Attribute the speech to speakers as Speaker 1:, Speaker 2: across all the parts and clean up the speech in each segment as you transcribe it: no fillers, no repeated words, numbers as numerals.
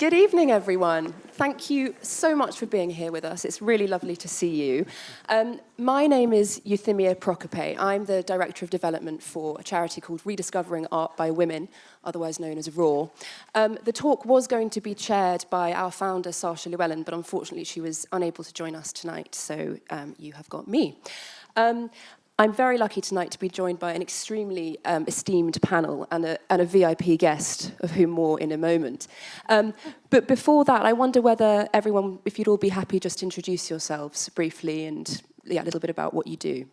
Speaker 1: Good evening, everyone. Thank you so much for being here with us. It's really lovely to see you. My name is Euthymia Procopé. I'm the Director of Development for a charity called Rediscovering Art by Women, otherwise known as RAW. The talk was going to be chaired by our founder, Sacha Llewellyn, but unfortunately she was unable to join us tonight, so you have got me. I'm very lucky tonight to be joined by an extremely esteemed panel and a VIP guest, of whom more in a moment. But before that, I wonder whether everyone, if you'd all be happy, just to introduce yourselves briefly and a little bit about what you do.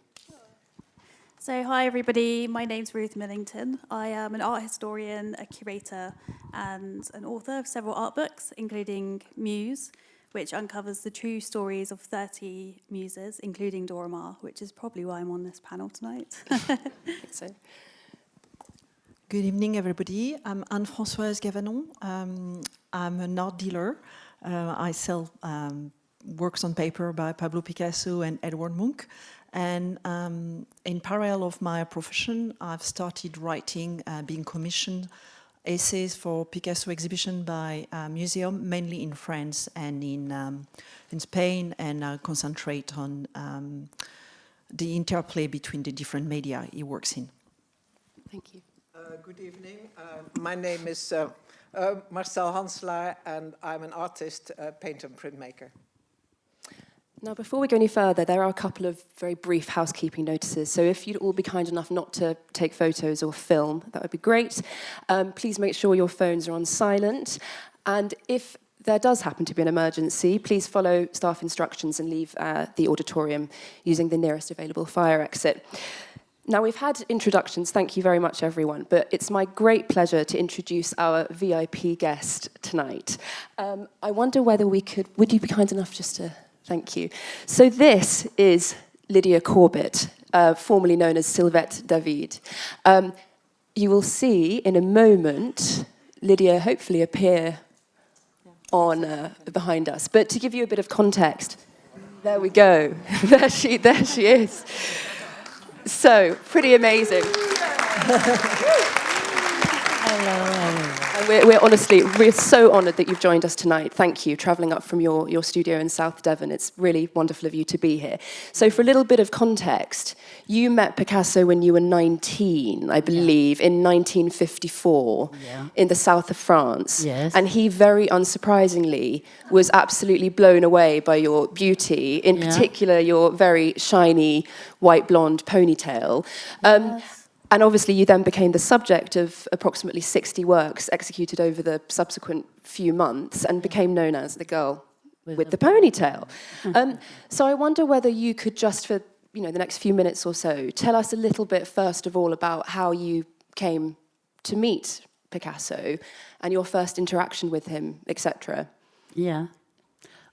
Speaker 2: So hi everybody, my name's Ruth Millington. I am an art historian, a curator and an author of several art books, including Muse, which uncovers the true stories of 30 muses, including Dora Maar, which is probably why I'm on this panel tonight.
Speaker 1: So.
Speaker 3: Good evening, everybody. I'm Anne-Françoise Gavanon. I'm an art dealer. I sell works on paper by Pablo Picasso and Edward Munch. And in parallel of my profession, I've started writing, being commissioned essays for Picasso exhibition by museum, mainly in France and in Spain, and concentrate on the interplay between the different media he works in.
Speaker 1: Thank you.
Speaker 4: Good evening. My name is Marcel Hansla, and I'm an artist, painter and printmaker.
Speaker 1: Now, before we go any further, there are a couple of very brief housekeeping notices. So if you'd all be kind enough not to take photos or film, that would be great. Please make sure your phones are on silent. And if there does happen to be an emergency, please follow staff instructions and leave the auditorium using the nearest available fire exit. Now, we've had introductions, thank you very much, everyone, but it's my great pleasure to introduce our VIP guest tonight. I wonder whether would you be kind enough just to... Thank you. So this is Lydia Corbett, formerly known as Sylvette David. You will see in a moment Lydia hopefully appear on behind us. But to give you a bit of context, there we go. there she is. So pretty amazing. We're so honoured that you've joined us tonight. Thank you, travelling up from your studio in South Devon. It's really wonderful of you to be here. So for a little bit of context, you met Picasso when you were 19, I believe, in 1954, in the south of France.
Speaker 5: Yes.
Speaker 1: And he, very unsurprisingly, was absolutely blown away by your beauty, in particular your very shiny white blonde ponytail.
Speaker 5: Yes.
Speaker 1: And obviously you then became the subject of approximately 60 works executed over the subsequent few months and became known as the girl with the ponytail. So I wonder whether you could just for the next few minutes or so tell us a little bit first of all about how you came to meet Picasso and your first interaction with him, etc.
Speaker 5: Yeah.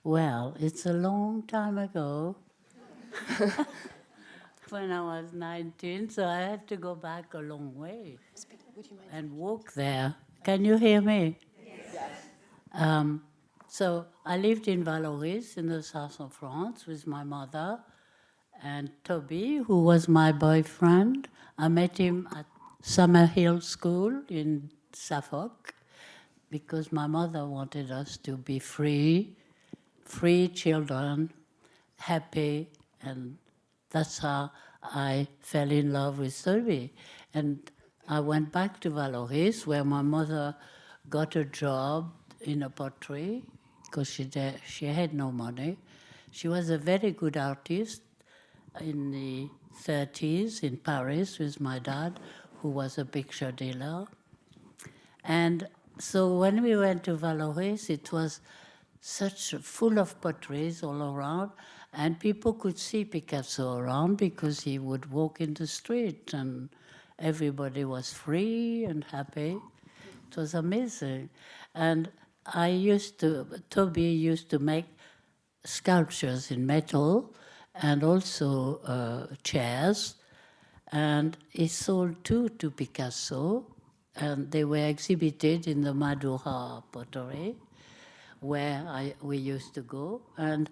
Speaker 5: Well, it's a long time ago. When I was 19, so I had to go back a long way and walk there. Can you hear me? Yes. So I lived in Valoris in the south of France with my mother and Toby, who was my boyfriend. I met him at Summerhill School in Suffolk because my mother wanted us to be free children, happy, and that's how I fell in love with Toby. And I went back to Valoris, where my mother got a job in a pottery, because she had no money. She was a very good artist in the 30s in Paris with my dad, who was a picture dealer. And so when we went to Valoris, it was such full of potteries all around, and people could see Picasso around because he would walk in the street and everybody was free and happy. It was amazing. And Toby used to make sculptures in metal and also chairs, and he sold two to Picasso, and they were exhibited in the Madura pottery, where we used to go, and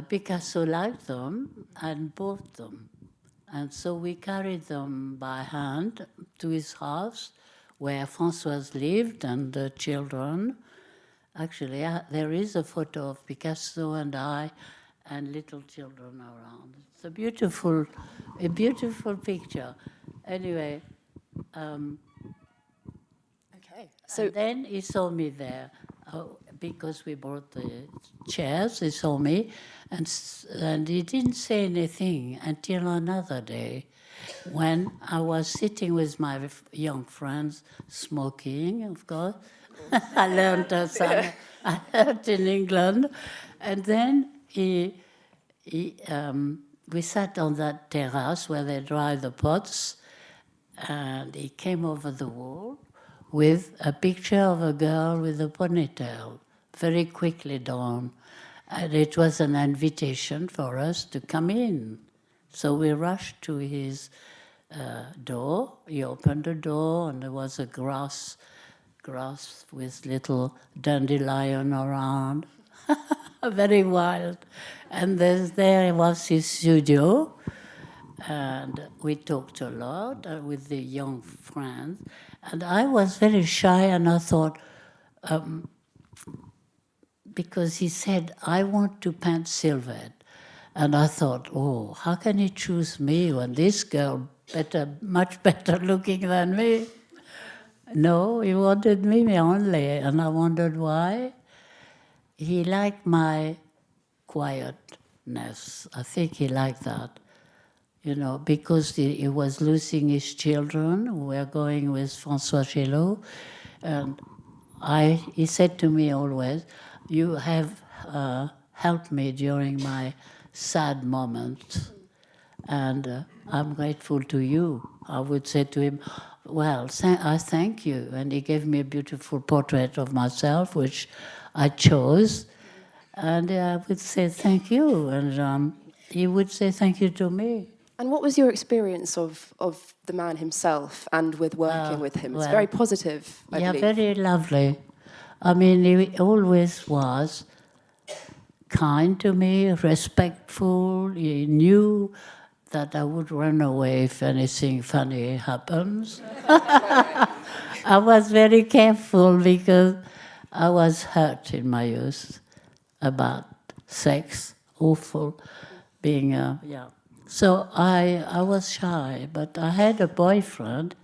Speaker 5: Picasso liked them and bought them. And so we carried them by hand to his house, where Françoise lived and the children. Actually, there is a photo of Picasso and I and little children around. It's a beautiful picture. Anyway,
Speaker 1: Okay.
Speaker 5: so then he saw me there because we brought the chairs. He saw me, and he didn't say anything until another day, when I was sitting with my young friends, smoking, of course. I learned I learned in England, and then we sat on that terrace where they dry the pots, and he came over the wall with a picture of a girl with a ponytail, very quickly drawn. And it was an invitation for us to come in. So we rushed to his door. He opened the door, and there was a grass with little dandelion around, very wild. And there was his studio, and we talked a lot with the young friends. And I was very shy, and I thought, because he said, I want to paint silhouette. And I thought, oh, how can he choose me when this girl much better looking than me? No, he wanted me only, and I wondered why. He liked my quietness. I think he liked that, because he was losing his children. We were going with François Gillot, and he said to me always, you have helped me during my sad moments, and I'm grateful to you. I would say to him, well, I thank you. And he gave me a beautiful portrait of myself, which I chose. And I would say thank you. And he would say thank you to me.
Speaker 1: And what was your experience of the man himself and with working with him? It's very positive, I believe.
Speaker 5: Yeah, very lovely. I mean, he always was kind to me, respectful. He knew that I would run away if anything funny happens. I was very careful because I was hurt in my youth about sex, awful, being So I was shy, but I had a boyfriend,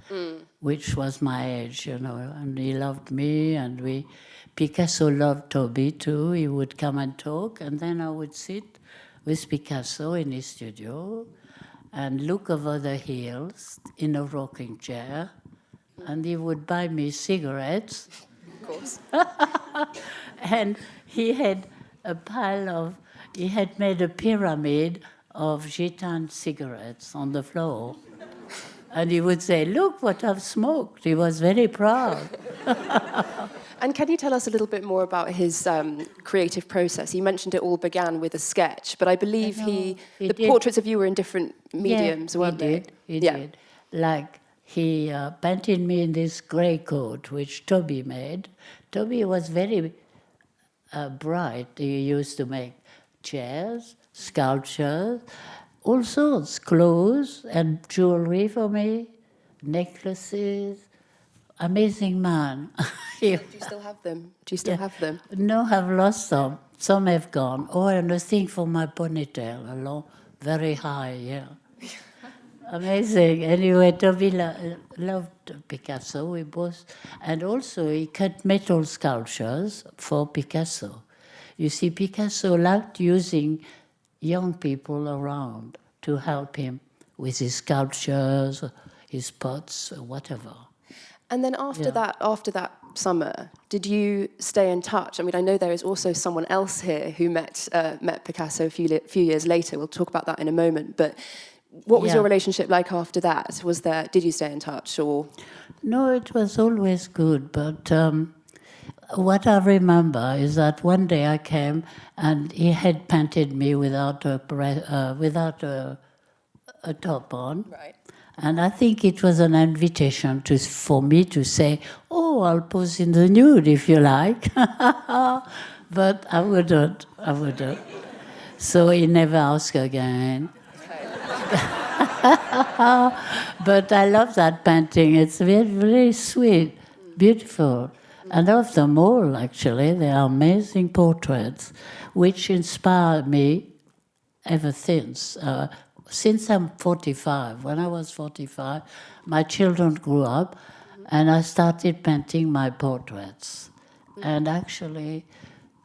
Speaker 5: which was my age, and he loved me, and Picasso loved Toby too. He would come and talk, and then I would sit with Picasso in his studio and look over the hills in a rocking chair, and he would buy me cigarettes.
Speaker 1: Of course.
Speaker 5: And he had he had made a pyramid of Gitane cigarettes on the floor. And he would say, look what I've smoked. He was very proud.
Speaker 1: And can you tell us a little bit more about his creative process? You mentioned it all began with a sketch, but I believe the portraits of you were in different mediums, weren't they?
Speaker 5: He did. Like, he painted me in this grey coat, which Toby made. Toby was very bright. He used to make chairs, sculptures, all sorts, clothes and jewelry for me, necklaces. Amazing man.
Speaker 1: Do you still have them?
Speaker 5: No, I've lost some. Some have gone. Oh, and a thing for my ponytail, along, very high, yeah. Amazing. Anyway, Toby loved Picasso, we both. And also he cut metal sculptures for Picasso. You see, Picasso liked using young people around to help him with his sculptures, his pots, or whatever.
Speaker 1: And then after that summer, did you stay in touch? I mean, I know there is also someone else here who met Picasso a few years later. We'll talk about that in a moment. But what was your relationship like after that? Did you stay in touch, or?
Speaker 5: No, it was always good. But what I remember is that one day I came and he had painted me without a top on.
Speaker 1: Right.
Speaker 5: And I think it was an invitation for me to say, oh, I'll pose in the nude if you like. But I wouldn't. So he never asked again.
Speaker 1: Okay.
Speaker 5: But I love that painting. It's very, very sweet, beautiful. I love them all, actually. They are amazing portraits, which inspire me ever since. Since I'm 45, when I was 45, my children grew up, and I started painting my portraits. And actually,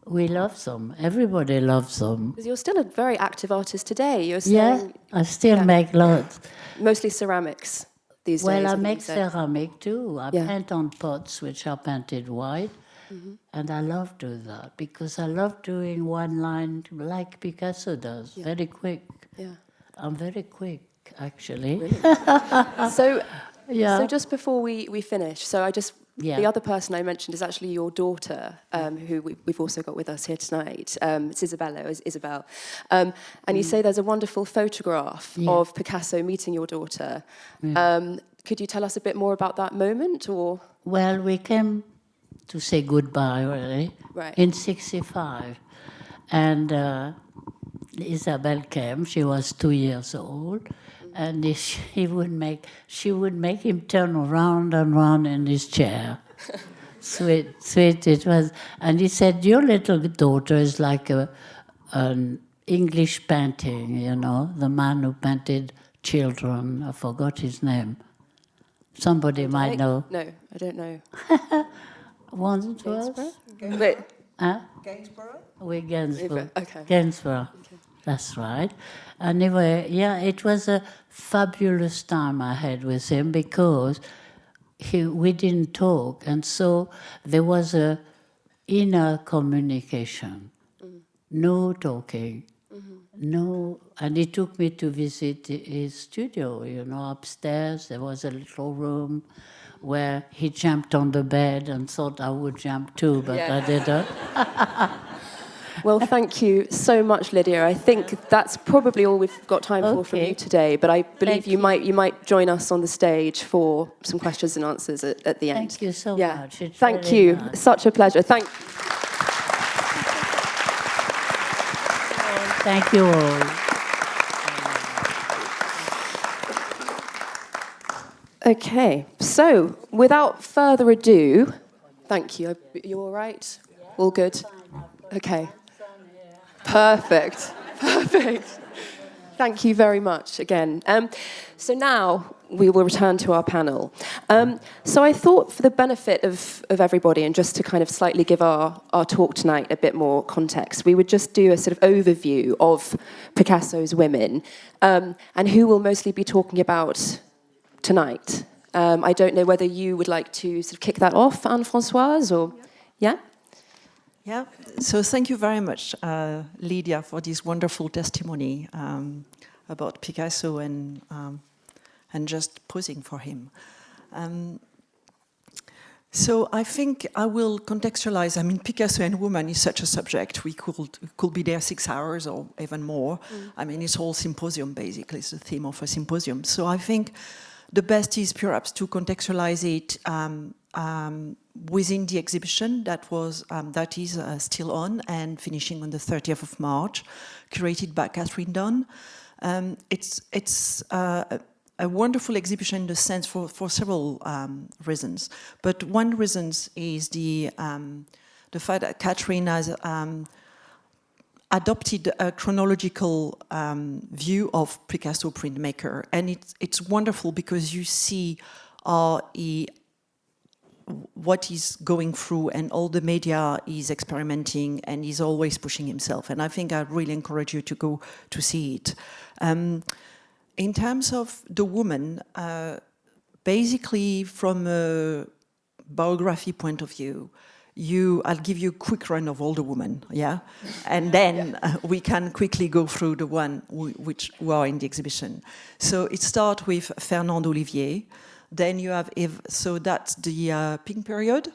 Speaker 5: we love them. Everybody loves them.
Speaker 1: Because you're still a very active artist today. You're
Speaker 5: Yeah,
Speaker 1: saying
Speaker 5: I still make lots.
Speaker 1: mostly ceramics these days.
Speaker 5: Well, I
Speaker 1: think you
Speaker 5: make
Speaker 1: said.
Speaker 5: ceramic too. I
Speaker 1: Yeah.
Speaker 5: paint on pots which are painted white. And I love doing that because I love doing one line like Picasso does, very quick.
Speaker 1: Yeah.
Speaker 5: I'm very quick, actually.
Speaker 1: So,
Speaker 5: Yeah.
Speaker 1: so just before we finish, so I just
Speaker 5: Yeah.
Speaker 1: the other person I mentioned is actually your daughter, who we've also got with us here tonight. It's Isabel. And you say there's a wonderful photograph of Picasso meeting your daughter. Could you tell us a bit more about that moment, or?
Speaker 5: Well, we came to say goodbye, really,
Speaker 1: Right.
Speaker 5: in 65. And Isabel came. She was 2 years old. And she would make him turn round and round in his chair. Sweet it was. And he said, your little daughter is like an English painting, you know, the man who painted children. I forgot his name. Somebody might know.
Speaker 1: No, I don't know.
Speaker 5: Wandsworth?
Speaker 1: Wait.
Speaker 5: Huh?
Speaker 4: Gainsborough?
Speaker 5: We're Gainsborough.
Speaker 1: Okay.
Speaker 5: Gainsborough. That's right. Anyway, yeah, it was a fabulous time I had with him because we didn't talk, and so there was a inner communication. No talking. No, and he took me to visit his studio, you know, upstairs. There was a little room where he jumped on the bed and thought I would jump too, but I didn't.
Speaker 1: Well, thank you so much, Lydia. I think that's probably all we've got time for from you today. But I believe you might join us on the stage for some questions and answers at the end.
Speaker 5: Thank you so much. It's
Speaker 1: Thank
Speaker 5: very
Speaker 1: you.
Speaker 5: nice.
Speaker 1: Such a pleasure. Thank
Speaker 5: you all.
Speaker 1: Okay. So, without further ado, thank you. You all right? All good? Okay. Perfect. Thank you very much again. So now we will return to our panel. So I thought for the benefit of everybody and just to kind of slightly give our talk tonight a bit more context, we would just do a sort of overview of Picasso's women and who we'll mostly be talking about tonight. I don't know whether you would like to sort of kick that off, Anne-Françoise, or... Yeah?
Speaker 3: Yeah, so thank you very much, Lydia, for this wonderful testimony about Picasso and just posing for him. So I think I will contextualize. I mean, Picasso and women is such a subject. We could be there 6 hours or even more. I mean, it's all symposium, basically. It's the theme of a symposium. So I think the best is perhaps to contextualize it within the exhibition that is still on and finishing on the 30th of March, curated by Catherine Dunn. It's a wonderful exhibition in the sense for several reasons, but one reason is the fact that Catherine has adopted a chronological view of Picasso printmaker, and it's wonderful because you see what he's going through, and all the media is experimenting, and he's always pushing himself. And I think I really encourage you to go to see it. In terms of the woman, basically from a biography point of view, I'll give you a quick run of all the women, yeah? And then we can quickly go through the one who are in the exhibition. So it starts with Fernande Olivier. Then you have so that's the pink period.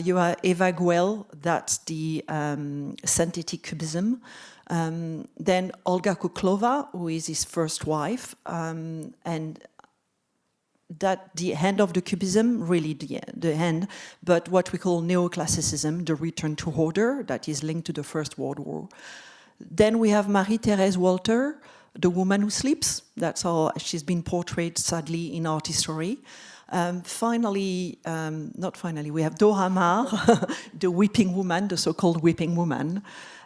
Speaker 3: You have Eva Guel, that's the synthetic cubism. Then Olga Kuklova, who is his first wife, and that the end of the cubism, really the end, but what we call neoclassicism, the return to order, that is linked to the First World War. Then we have Marie-Thérèse Walter, the woman who sleeps. That's how she's been portrayed, sadly, in art history. Finally, we have Dora Maar, the weeping woman, the so-called weeping woman.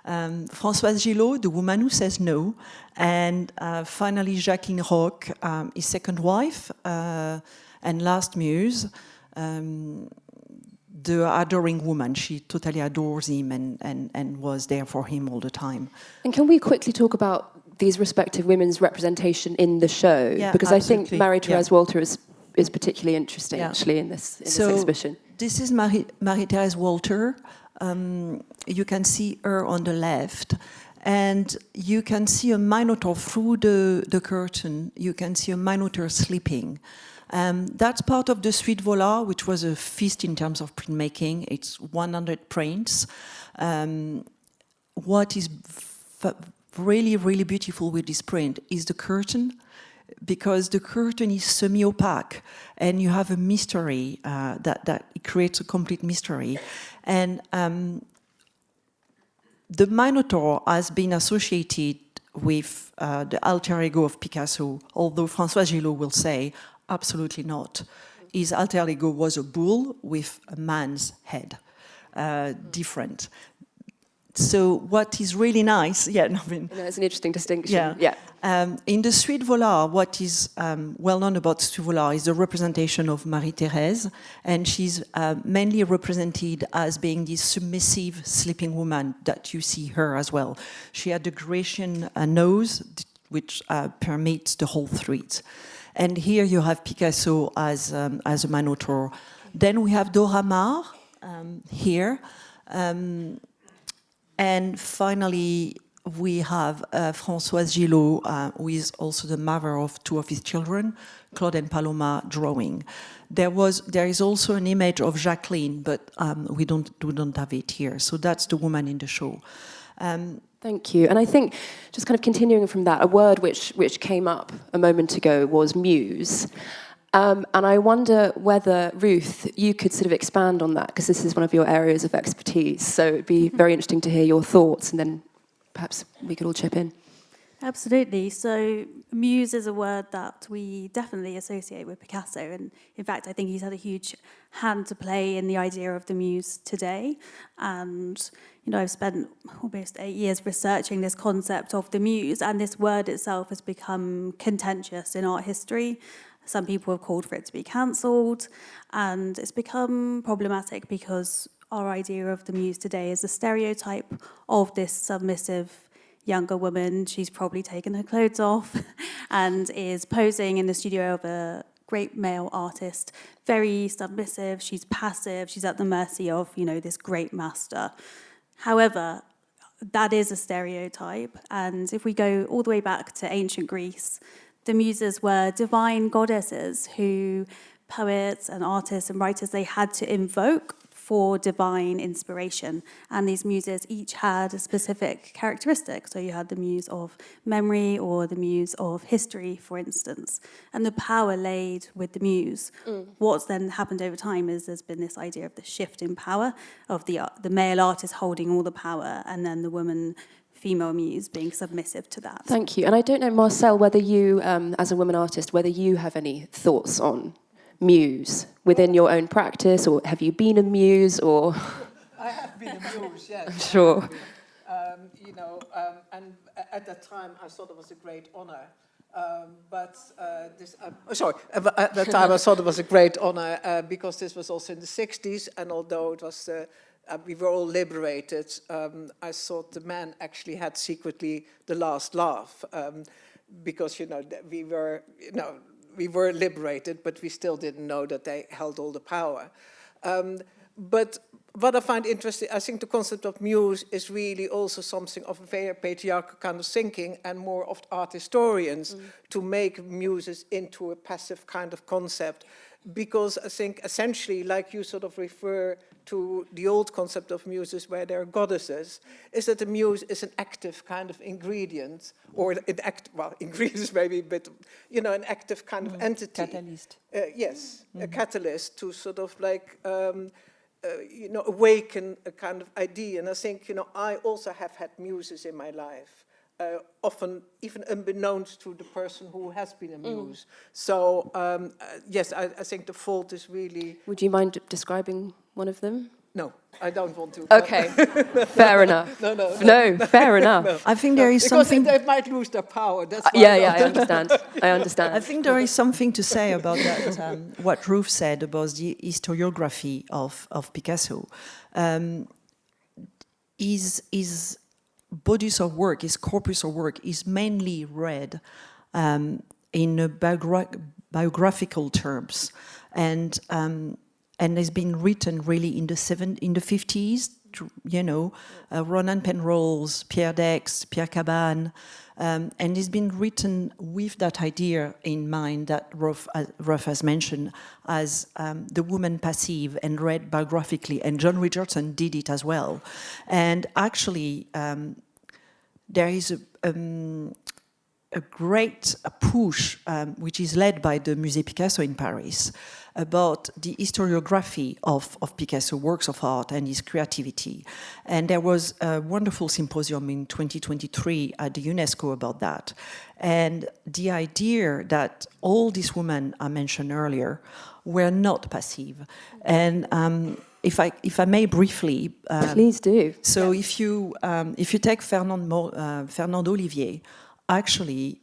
Speaker 3: Françoise Gillot, the woman who says no. And finally, Jacqueline Roch, his second wife, and last muse, the adoring woman. She totally adores him and was there for him all the time.
Speaker 1: And can we quickly talk about these respective women's representation in the show?
Speaker 3: Yeah,
Speaker 1: because
Speaker 3: absolutely.
Speaker 1: I think Marie-Thérèse Walter is particularly interesting, actually, in this exhibition.
Speaker 3: This is Marie-Thérèse Walter. You can see her on the left, and you can see a Minotaur through the curtain. You can see a Minotaur sleeping. That's part of the Suite Vola, which was a feast in terms of printmaking. It's 100 prints. What is really, really beautiful with this print is the curtain, because the curtain is semi-opaque, and you have a mystery that it creates a complete mystery. And the Minotaur has been associated with the alter ego of Picasso, although Françoise Gillot will say, absolutely not. His alter ego was a bull with a man's head, different. So what is really nice,
Speaker 1: it's an interesting distinction.
Speaker 3: In the Suite Vola, what is well known about Suite Vola is the representation of Marie-Thérèse, and she's mainly represented as being this submissive sleeping woman that you see her as well. She had the Grecian nose, which permeates the whole suite. And here you have Picasso as a Minotaur. Then we have Dora Maar here. And finally, we have Françoise Gillot, who is also the mother of two of his children, Claude and Paloma, drawing. There is also an image of Jacqueline, but we don't have it here. So that's the woman in the show.
Speaker 1: Thank you. And I think, just kind of continuing from that, a word which came up a moment ago was muse. And I wonder whether, Ruth, you could sort of expand on that, because this is one of your areas of expertise. So it'd be very interesting to hear your thoughts, and then perhaps we could all chip in.
Speaker 2: Absolutely. So muse is a word that we definitely associate with Picasso. And in fact, I think he's had a huge hand to play in the idea of the muse today. And, I've spent almost 8 years researching this concept of the muse, and this word itself has become contentious in art history. Some people have called for it to be cancelled, and it's become problematic because our idea of the muse today is a stereotype of this submissive younger woman. She's probably taken her clothes off and is posing in the studio of a great male artist, very submissive, she's passive, she's at the mercy of, this great master. However, that is a stereotype, and if we go all the way back to ancient Greece, the muses were divine goddesses who poets and artists and writers, they had to invoke for divine inspiration. And these muses each had a specific characteristic. So you had the muse of memory or the muse of history, for instance. And the power laid with the muse. What's then happened over time is there's been this idea of the shift in power, of the male artist holding all the power, and then the woman female muse being submissive to that.
Speaker 1: Thank you. And I don't know, Marcel, whether you, as a woman artist, whether you have any thoughts on muse within your own practice, or have you been a muse, or...
Speaker 4: I have been a muse, yes.
Speaker 1: I'm sure.
Speaker 4: And at that time I thought it was a great honor. At that time I thought it was a great honor because this was also in the 60s, and although it was... we were all liberated. I thought the men actually had secretly the last laugh because, we were liberated, but we still didn't know that they held all the power. But what I find interesting, I think the concept of muse is really also something of a very patriarchal kind of thinking, and more of art historians to make muses into a passive kind of concept. Because I think essentially, like you sort of refer to the old concept of muses where they're goddesses, is that the muse is an active kind of ingredient, or ingredients maybe, but, an active kind of entity.
Speaker 3: Catalyst.
Speaker 4: Yes, a catalyst to sort of like, awaken a kind of idea. And I think, I also have had muses in my life. often even unbeknownst to the person who has been a muse. So yes, I think the fault is really...
Speaker 1: Would you mind describing one of them?
Speaker 4: No, I don't want to.
Speaker 1: Okay, fair enough. No, fair enough.
Speaker 4: No.
Speaker 3: I think there is
Speaker 4: Because
Speaker 3: something...
Speaker 4: they might lose their power. That's why
Speaker 1: Yeah, I understand. I understand.
Speaker 3: I think there is something to say about that, what Ruth said about the historiography of Picasso. His bodies of work, his corpus of work, is mainly read in a biographical terms, and has been written really in the 50s. You know, Ronan Penrose, Pierre Daix, Pierre Cabane, and it's been written with that idea in mind that Ruth has mentioned as the woman passive and read biographically, and John Richardson did it as well. And actually, there is a great push, which is led by the Musée Picasso in Paris, about the historiography of Picasso works of art and his creativity. And there was a wonderful symposium in 2023 at the UNESCO about that. And the idea that all these women I mentioned earlier were not passive. And if I may briefly...
Speaker 1: Please do.
Speaker 3: So if you take Fernande Olivier, actually,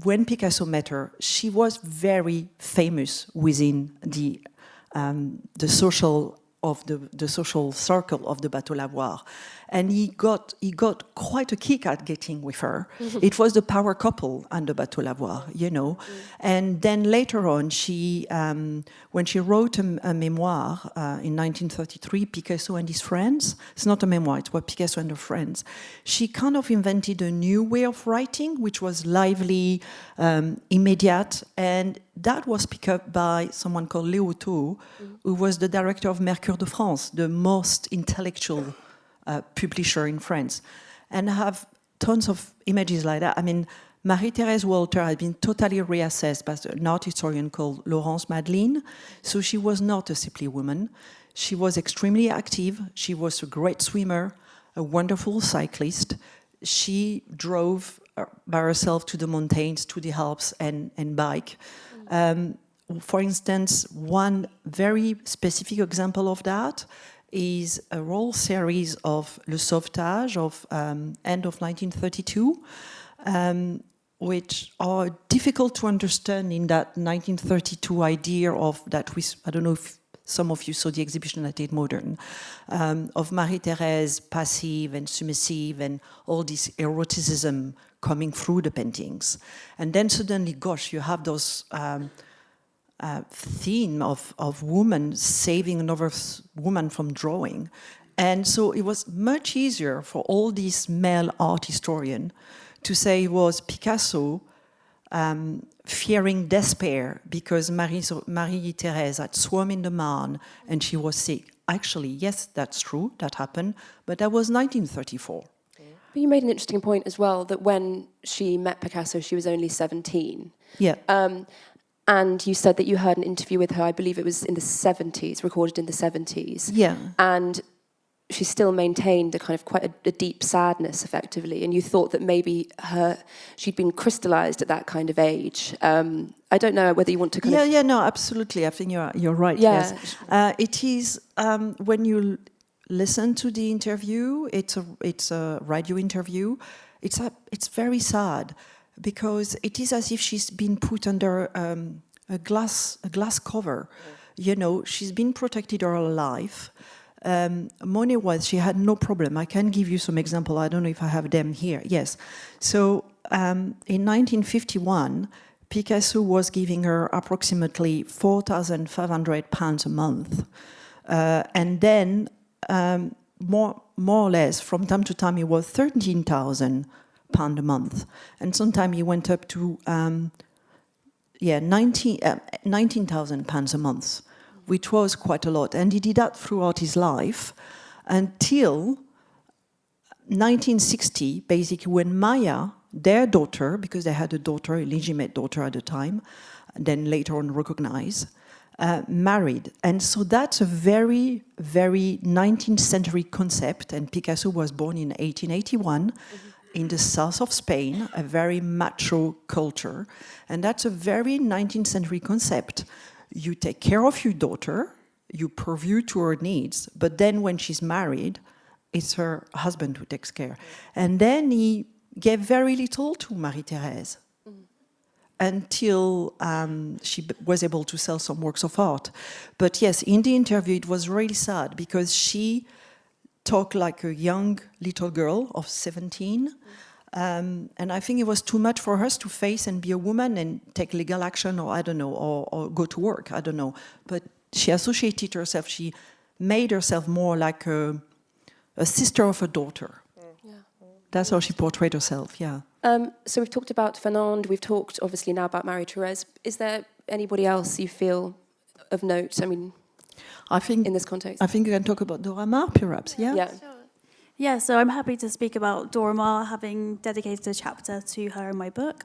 Speaker 3: when Picasso met her, she was very famous within the social circle of the Bateau Lavoir, and he got quite a kick at getting with her. It was the power couple on the Bateau Lavoir, you know. And then later on, she when she wrote a memoir in 1933, Picasso and his friends. It's not a memoir; it was Picasso and her friends. She kind of invented a new way of writing, which was lively, immediate, and that was picked up by someone called Léoto, who was the director of Mercure de France, the most intellectual publisher in France, and I have tons of images like that. I mean, Marie-Thérèse Walter had been totally reassessed by an art historian called Laurence Madeline, so she was not a simply woman. She was extremely active. She was a great swimmer, a wonderful cyclist. She drove by herself to the mountains, to the Alps, and bike. For instance, one very specific example of that is a whole series of Le Sauvetage of end of 1932, which are difficult to understand in that 1932 idea of that. I don't know if some of you saw the exhibition at Tate Modern, of Marie-Thérèse passive and submissive and all this eroticism coming through the paintings. And then suddenly, gosh, you have those theme of woman saving another woman from drawing. And so it was much easier for all these male art historians to say it was Picasso fearing despair because Marie-Thérèse had swum in the Marne and she was sick. Actually, yes, that's true, that happened, but that was 1934.
Speaker 1: But you made an interesting point as well, that when she met Picasso, she was only 17.
Speaker 3: Yeah.
Speaker 1: And you said that you heard an interview with her, I believe it was in the 70s, recorded in the 70s.
Speaker 3: Yeah.
Speaker 1: And she still maintained a kind of quite a deep sadness, effectively. And you thought that maybe she'd been crystallized at that kind of age. I don't know whether you want to kind of...
Speaker 3: Yeah, no, absolutely. I think you're right,
Speaker 1: yeah.
Speaker 3: yes. It is, when you listen to the interview, it's a radio interview, it's very sad. Because it is as if she's been put under a glass cover. You know, she's been protected all her life. Money-wise, she had no problem. I can give you some example. I don't know if I have them here. Yes. So in 1951, Picasso was giving her approximately £4,500 a month. And then, more or less, from time to time, it was £13,000 a month, and sometimes he went up to 19,000 pounds a month, which was quite a lot, and he did that throughout his life until 1960, basically, when Maya, their daughter, because they had a daughter, a legitimate daughter at the time, then later on recognized, married. And so that's a very, very 19th century concept, and Picasso was born in 1881. in the south of Spain, a very macho culture. And that's a very 19th century concept. You take care of your daughter, you provide to her needs, but then when she's married, it's her husband who takes care. And then he gave very little to Marie-Thérèse until she was able to sell some works of art. But yes, in the interview, it was really sad because she talked like a young little girl of 17. And I think it was too much for us to face and be a woman and take legal action, or I don't know, or go to work, I don't know. But she associated herself, she made herself more like a sister of a daughter.
Speaker 1: Yeah.
Speaker 3: That's how she portrayed herself, yeah.
Speaker 1: So we've talked about Fernande, we've talked obviously now about Marie-Thérèse. Is there anybody else you feel of note, I mean, in this context?
Speaker 3: I think you can talk about Dora Maar, perhaps, yeah?
Speaker 1: Yeah.
Speaker 2: Sure. Yeah, so I'm happy to speak about Dora Maar, having dedicated a chapter to her in my book.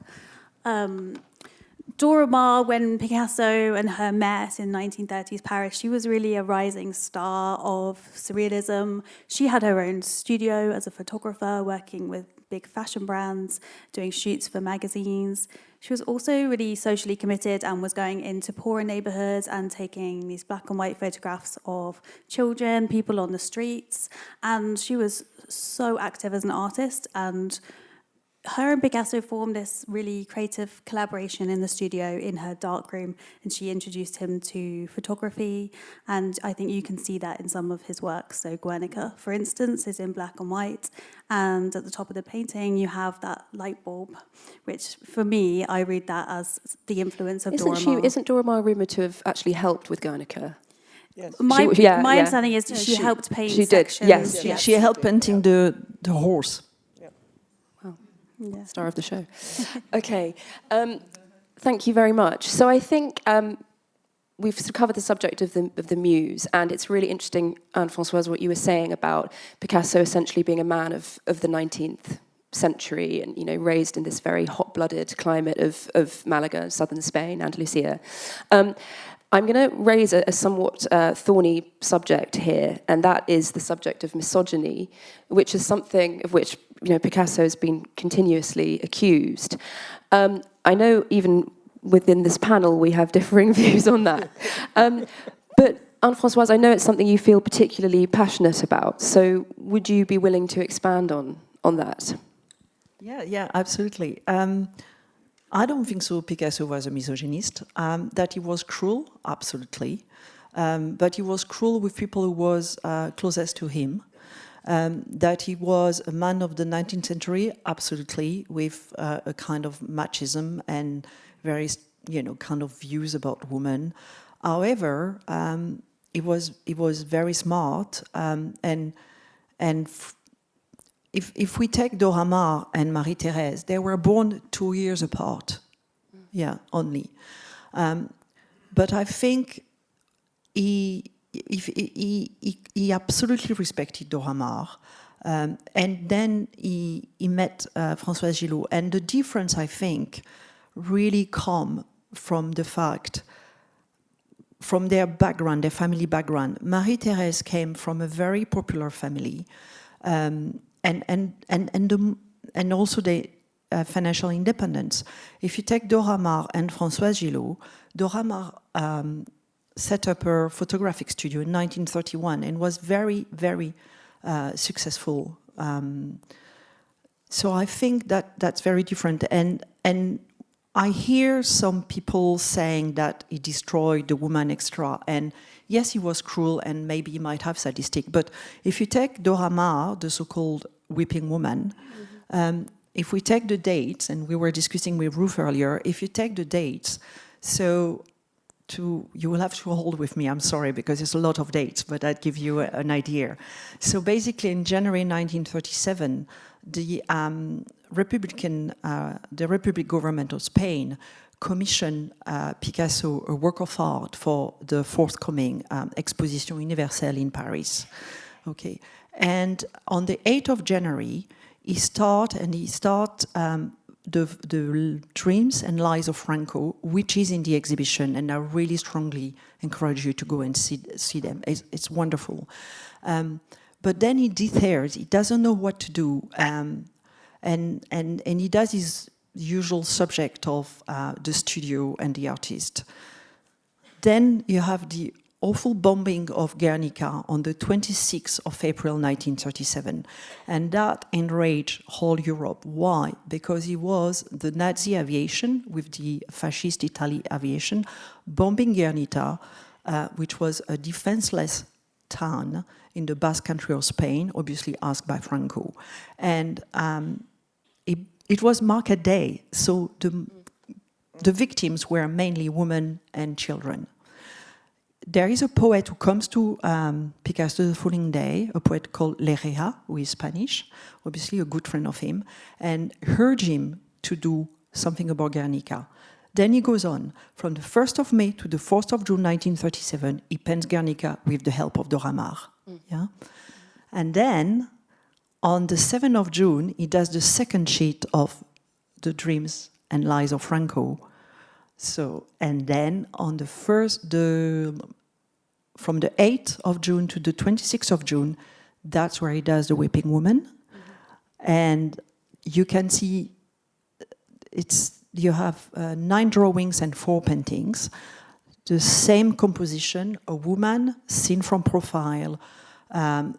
Speaker 2: Dora Maar, when Picasso and her met in 1930s Paris, she was really a rising star of surrealism. She had her own studio as a photographer, working with big fashion brands, doing shoots for magazines. She was also really socially committed and was going into poorer neighborhoods and taking these black and white photographs of children, people on the streets. And she was so active as an artist, and her and Picasso formed this really creative collaboration in the studio in her darkroom, and she introduced him to photography, and I think you can see that in some of his works. So Guernica, for instance, is in black and white, and at the top of the painting you have that light bulb, which for me, I read that as the influence of Dora Maar.
Speaker 1: Isn't Dora Maar rumoured to have actually helped with Guernica?
Speaker 4: Yes.
Speaker 2: My understanding is that she helped paint
Speaker 1: she did,
Speaker 2: sections.
Speaker 1: yes.
Speaker 3: She helped painting the horse.
Speaker 2: Yeah.
Speaker 1: Star of the show. Okay, thank you very much. So I think we've sort of covered the subject of the muse, and it's really interesting, Anne-Françoise, what you were saying about Picasso essentially being a man of the 19th century, and raised in this very hot-blooded climate of Malaga, southern Spain, Andalusia. I'm going to raise a somewhat thorny subject here, and that is the subject of misogyny, which is something of which Picasso has been continuously accused. I know even within this panel we have differing views on that. But Anne-Françoise, I know it's something you feel particularly passionate about, so would you be willing to expand on that?
Speaker 3: Yeah, absolutely. I don't think so Picasso was a misogynist. That he was cruel, absolutely. But he was cruel with people who was closest to him. That he was a man of the 19th century, absolutely, with a kind of machism and very, kind of views about women. However, he was very smart, and if we take Dora Maar and Marie-Thérèse, they were born 2 years apart, only. But I think he absolutely respected Dora Maar, and then he met Françoise Gillot, and the difference, I think, really come from the fact, from their background, their family background. Marie-Thérèse came from a very popular family, and also the financial independence. If you take Dora Maar and Françoise Gillot, Dora Maar set up her photographic studio in 1931 and was very, very successful. So I think that's very different. And I hear some people saying that he destroyed the woman extra, and yes, he was cruel and maybe he might have sadistic, but if you take Dora Maar, the so-called weeping woman, if we take the dates, and we were discussing with Ruth earlier, if you take the dates, so you will have to hold with me, I'm sorry, because it's a lot of dates, but I'd give you an idea. So basically in January 1937, the Republic government of Spain commissioned Picasso a work of art for the forthcoming Exposition Universelle in Paris. Okay, and on the 8th of January, he start the Dreams and Lies of Franco, which is in the exhibition, and I really strongly encourage you to go and see them. It's wonderful. But then he dithers, he doesn't know what to do. And he does his usual subject of the studio and the artist. Then you have the awful bombing of Guernica on the 26th of April 1937. And that enraged whole Europe. Why? Because it was the Nazi aviation with the fascist Italy aviation bombing Guernica, which was a defenseless town in the Basque country of Spain, obviously asked by Franco. And it was market day, so the victims were mainly women and children. There is a poet who comes to Picasso the following day, a poet called Lerrea, who is Spanish, obviously a good friend of him, and urged him to do something about Guernica. Then he goes on. From the 1st of May to the 4th of June 1937, he paints Guernica with the help of Dora Maar. Yeah? And then, on the 7th of June, he does the second sheet of The Dreams and Lies of Franco. So, and then on the from the 8th of June to the 26th of June, that's where he does The Weeping Woman. And you can see you have 9 drawings and 4 paintings. The same composition, a woman seen from profile,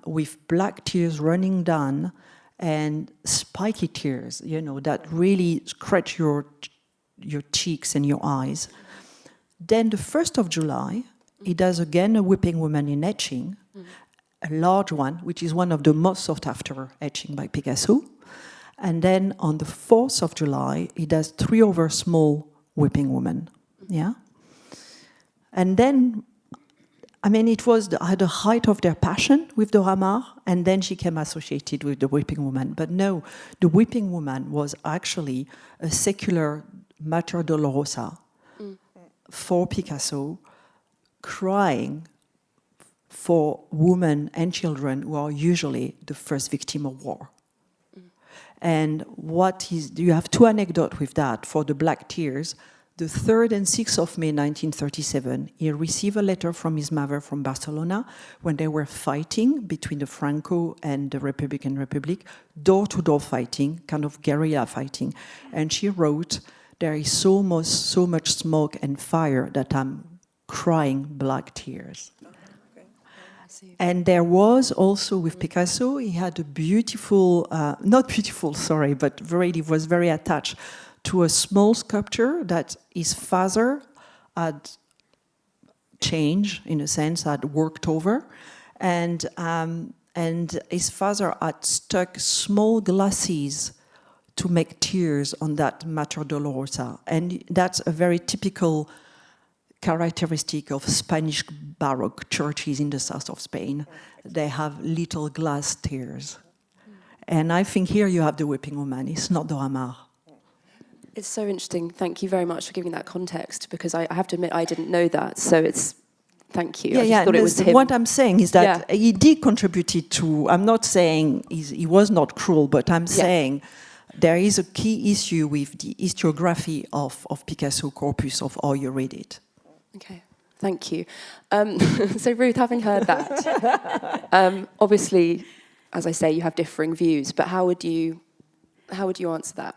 Speaker 3: with black tears running down and spiky tears, you know, that really scratch your cheeks and your eyes. Then the 1st of July, he does again a Weeping Woman in etching, a large one, which is one of the most sought after etching by Picasso. And then on the 4th of July, he does 3 other small Weeping Women. Yeah? And then, I mean, it was at the height of their passion with Dora Maar, and then she came associated with the Weeping Woman. But no, the Weeping Woman was actually a secular Mater Dolorosa for Picasso, crying for women and children who are usually the first victim of war. And you have 2 anecdotes with that. For the Black Tears, the 3rd and 6th of May 1937, he received a letter from his mother from Barcelona when they were fighting between the Franco and the Republican Republic, door-to-door fighting, kind of guerrilla fighting. And she wrote, "There is so much smoke and fire that I'm crying black tears." And there was also with Picasso, he had a beautiful, not beautiful, sorry, but he was very attached to a small sculpture that his father had changed, in a sense, had worked over. And his father had stuck small glasses to make tears on that Mater Dolorosa. And that's a very typical characteristic of Spanish Baroque churches in the south of Spain. They have little glass tears. And I think here you have the Weeping Woman. It's not Dora Maar.
Speaker 1: It's so interesting. Thank you very much for giving that context, because I have to admit I didn't know that. So thank you. I just thought it was him.
Speaker 3: What I'm saying is that he did contribute to, I'm not saying he was not cruel, but I'm saying there is a key issue with the historiography of Picasso corpus, of how you read it.
Speaker 1: Okay, thank you. So Ruth, having heard that, obviously, as I say, you have differing views, but how would you answer that?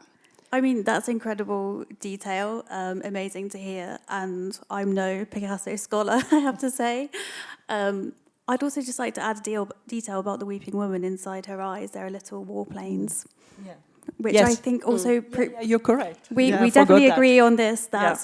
Speaker 2: I mean, that's incredible detail, amazing to hear, and I'm no Picasso scholar, I have to say. I'd also just like to add a detail about the Weeping Woman. Inside her eyes, there are little warplanes, which I think also...
Speaker 3: you're correct.
Speaker 2: We definitely agree on this, that,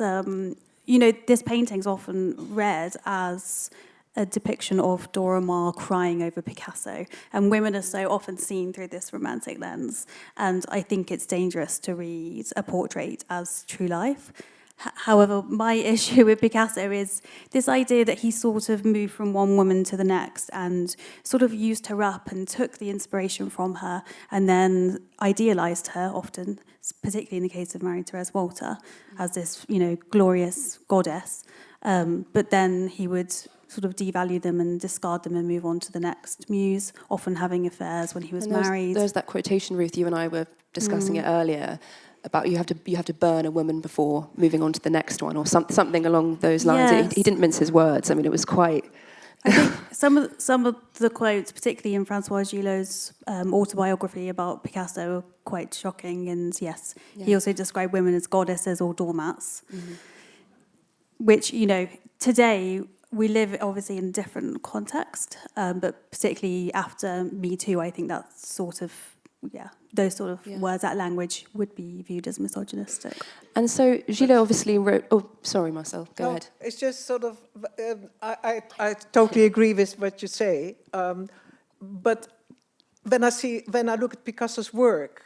Speaker 2: you know, this painting's often read as a depiction of Dora Maar crying over Picasso, and women are so often seen through this romantic lens, and I think it's dangerous to read a portrait as true life. However, my issue with Picasso is this idea that he sort of moved from one woman to the next and sort of used her up and took the inspiration from her and then idealized her often, particularly in the case of Marie-Thérèse Walter, as this, you know, glorious goddess. But then he would sort of devalue them and discard them and move on to the next muse, often having affairs when he was married.
Speaker 1: There's that quotation, Ruth, you and I were discussing it earlier, about you have to burn a woman before moving on to the next one, or something along those lines.
Speaker 2: Yes.
Speaker 1: He didn't mince his words. I mean, it was quite...
Speaker 2: I think some of the quotes, particularly in François Gillot's autobiography about Picasso, are quite shocking. And yes, he also described women as goddesses or doormats, which, you know, today we live obviously in a different context, but particularly after Me Too, I think that sort of, those sort of words, that language would be viewed as misogynistic.
Speaker 1: And so Gillot obviously wrote... Oh, sorry, Marcel, go ahead.
Speaker 4: It's just sort of, I totally agree with what you say, but when I look at Picasso's work,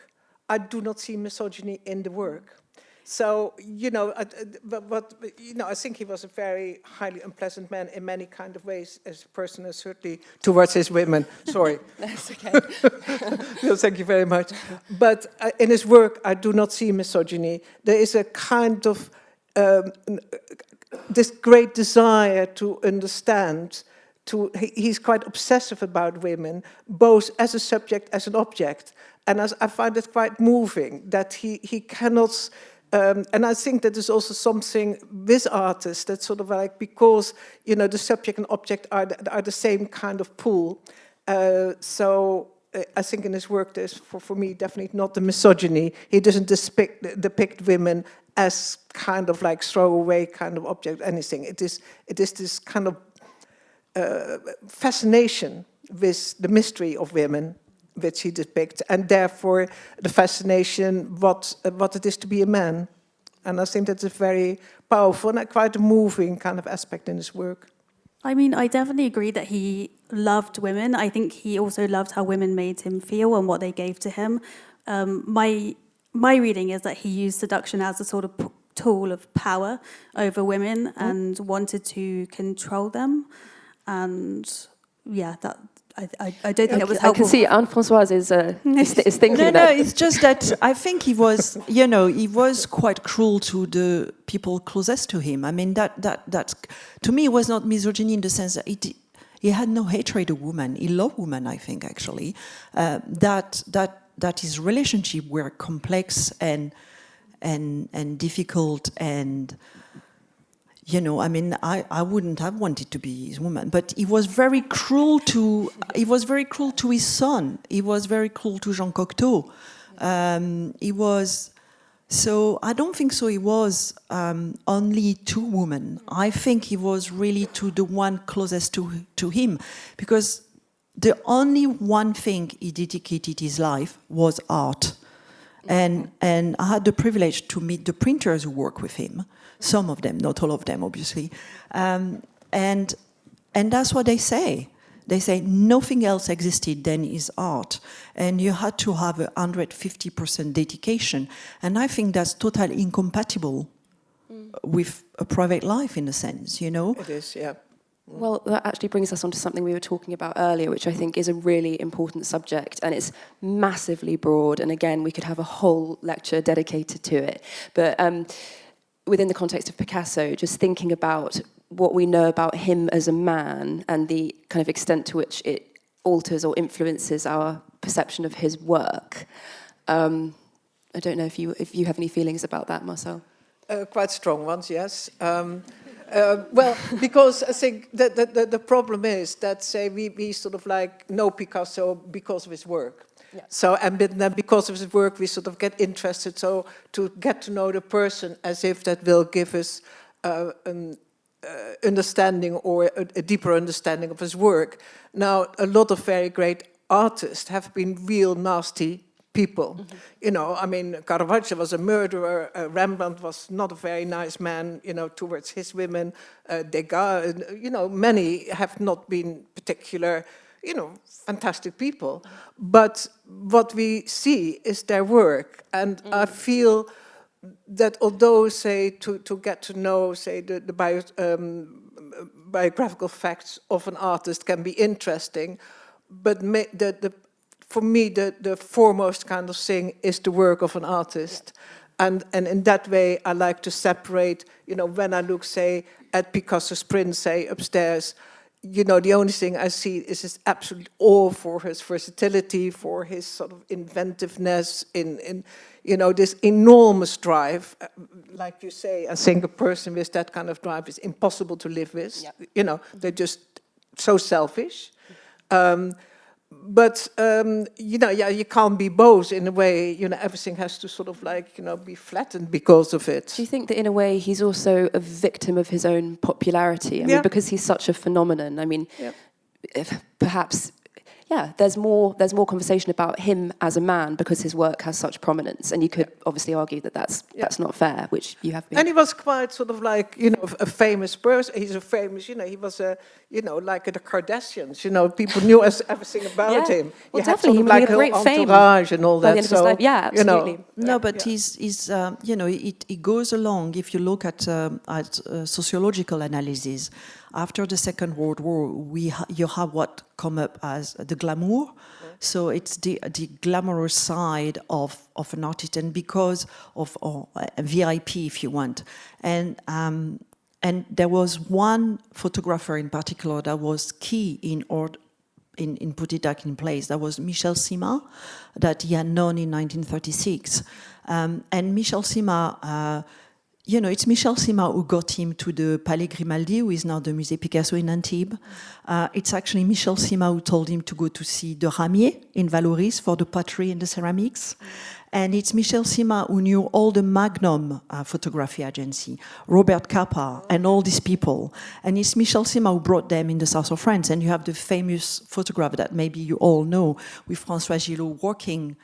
Speaker 4: I do not see misogyny in the work. So, you know, I think he was a very highly unpleasant man in many kind of ways, as a person, and certainly towards his women. Sorry.
Speaker 1: That's okay.
Speaker 4: No, thank you very much. But in his work, I do not see misogyny. There is a kind of this great desire to understand. He's quite obsessive about women, both as a subject, as an object. And I find it quite moving that he cannot... and I think that there's also something with artists that sort of like, because, you know, the subject and object are the same kind of pool. So I think in his work there's, for me, definitely not the misogyny. He doesn't depict women as kind of like throwaway kind of object, anything. It is this kind of fascination with the mystery of women, which he depicts, and therefore the fascination what it is to be a man. And I think that's a very powerful and quite a moving kind of aspect in his work.
Speaker 2: I mean, I definitely agree that he loved women. I think he also loved how women made him feel and what they gave to him. My reading is that he used seduction as a sort of tool of power over women and wanted to control them. And yeah, that... I don't think that was helpful.
Speaker 1: I can see Anne-Françoise is thinking
Speaker 3: No, it's just that I think he was, you know, he was quite cruel to the people closest to him. I mean, that to me was not misogyny in the sense that he had no hatred of women. He loved women, I think, actually. That his relationship were complex and difficult and... You know, I mean, I wouldn't have wanted to be his woman, but he was very cruel to his son. He was very cruel to Jean Cocteau. So I don't think so. He was only to women. I think he was really to the one closest to him, because the only one thing he dedicated his life was art. And I had the privilege to meet the printers who work with him. Some of them, not all of them, obviously. And that's what they say. They say nothing else existed than his art. And you had to have 150% dedication. And I think that's totally incompatible with a private life, in a sense, you know?
Speaker 4: It is, yeah.
Speaker 1: Well, that actually brings us on to something we were talking about earlier, which I think is a really important subject, and it's massively broad, and again, we could have a whole lecture dedicated to it. But within the context of Picasso, just thinking about what we know about him as a man and the kind of extent to which it alters or influences our perception of his work. I don't know if you have any feelings about that, Marcel.
Speaker 4: Quite strong ones, yes. Well, because I think that the problem is that, say, we sort of like know Picasso because of his work. Yeah. So, and then because of his work, we sort of get interested, so to get to know the person as if that will give us an understanding or a deeper understanding of his work. Now, a lot of very great artists have been real nasty people. Mm-hmm. You know, I mean, Caravaggio was a murderer, Rembrandt was not a very nice man, you know, towards his women, Degas, you know, many have not been particular, you know, fantastic people. But what we see is their work. And I feel that although, say, to get to know, say, the biographical facts of an artist can be interesting, but for me, the foremost kind of thing is the work of an artist. And in that way, I like to separate, you know, when I look, say, at Picasso's print, say, upstairs, you know, the only thing I see is his absolute awe for his versatility, for his sort of inventiveness, in you know, this enormous drive. Like you say, I think a person with that kind of drive is impossible to live with. Yep. You know, they just so selfish. But you know, yeah, you can't be both in a way. You know, everything has to sort of like, you know, be flattened because of it.
Speaker 1: Do you think that in a way he's also a victim of his own popularity? I mean, because he's such a phenomenon. I mean, if perhaps, yeah, there's more conversation about him as a man because his work has such prominence, and you could obviously argue that that's not fair, which you have been.
Speaker 4: And he was quite sort of like, you know, a famous person. He's a famous, you know, he was a, you know, like the Kardashians. You know, people knew everything about him.
Speaker 1: Well,
Speaker 4: he had
Speaker 1: definitely,
Speaker 4: sort of
Speaker 1: he
Speaker 4: like
Speaker 1: had a great fame
Speaker 4: entourage and all
Speaker 1: by the
Speaker 4: that.
Speaker 1: end of his life. Yeah, absolutely.
Speaker 4: You know,
Speaker 3: No, but he's you know, it goes along. If you look at sociological analysis, after the Second World War, you have what come up as the glamour. So it's the glamorous side of an artist, and because of a VIP, if you want, and there was one photographer in particular that was key in put it back in place. That was Michel Sima, that he had known in 1936. And Michel Sima, you know, it's Michel Sima who got him to the Palais Grimaldi, who is now the Musée Picasso in Antibes. It's actually Michel Sima who told him to go to see Dora Maar in Valoris for the pottery and the ceramics. And it's Michel Sima who knew all the Magnum photography agency, Robert Capa, and all these people. And it's Michel Sima who brought them in the south of France. And you have the famous photograph that maybe you all know with François Gillot walking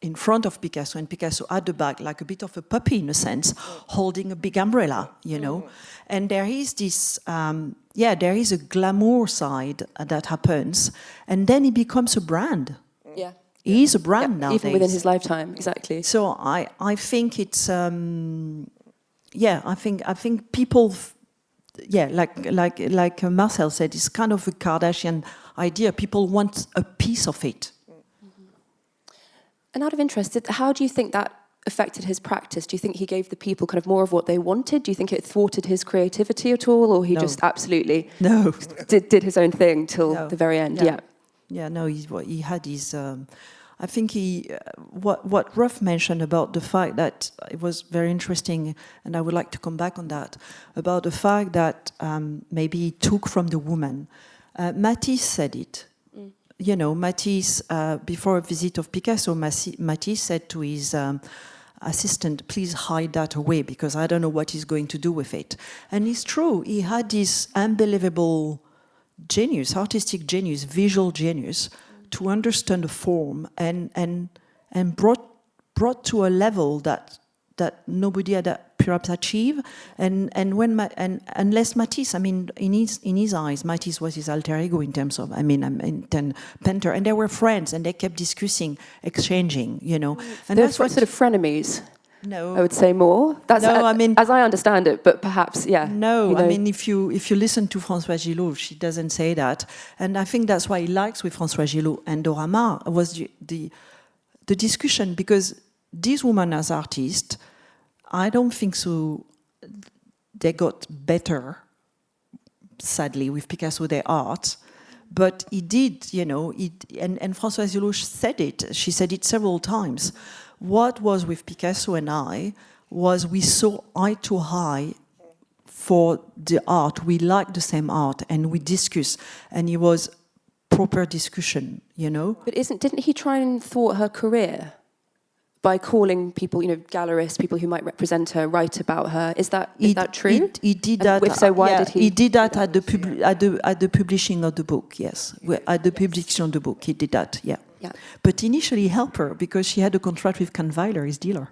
Speaker 3: in front of Picasso, and Picasso at the back, like a bit of a puppy in a sense, holding a big umbrella, you know. And there is this, there is a glamour side that happens, and then he becomes a brand.
Speaker 1: Yeah.
Speaker 3: He is a brand nowadays.
Speaker 1: Even within his lifetime, exactly.
Speaker 3: So I think it's, I think people, like Marcel said, it's kind of a Kardashian idea. People want a piece of it.
Speaker 1: And out of interest, how do you think that affected his practice? Do you think he gave the people kind of more of what they wanted? Do you think it thwarted his creativity at all, or he just absolutely did his own thing till the very end?
Speaker 3: No, he had his. I think what Ruth mentioned about the fact that it was very interesting, and I would like to come back on that, about the fact that maybe he took from the woman. Matisse said it. You know, Matisse, before a visit of Picasso, Matisse said to his assistant, please hide that away because I don't know what he's going to do with it. And it's true, he had this unbelievable genius, artistic genius, visual genius, to understand the form and brought to a level that nobody had perhaps achieved, and unless Matisse, I mean, in his eyes, Matisse was his alter ego in terms of, painter, and they were friends, and they kept discussing, exchanging, you know. And
Speaker 1: that's what sort of frenemies.
Speaker 3: No,
Speaker 1: I would say more. That's
Speaker 3: no, I mean,
Speaker 1: as I understand it, but perhaps, yeah.
Speaker 3: No,
Speaker 1: you know.
Speaker 3: I mean, if you listen to Françoise Gillot, she doesn't say that, and I think that's why he likes with Françoise Gillot and Dora Maar was the discussion, because these women as artists, I don't think so. They got better, sadly, with Picasso, their art. But he did, you know, and Françoise Gillot said it. She said it several times. What was with Picasso and I was we saw eye to eye for the art. We liked the same art, and we discussed. And it was proper discussion, you know.
Speaker 1: But didn't he try and thwart her career by calling people, you know, gallerists, people who might represent her, write about her? Is that true?
Speaker 3: He did
Speaker 1: and
Speaker 3: that.
Speaker 1: If so, why did he?
Speaker 3: He did that at the publishing of the book. Yes, at the publication of the book, he did that. Yeah.
Speaker 1: Yeah.
Speaker 3: But initially, he helped her because she had a contract with Kahnweiler, his dealer.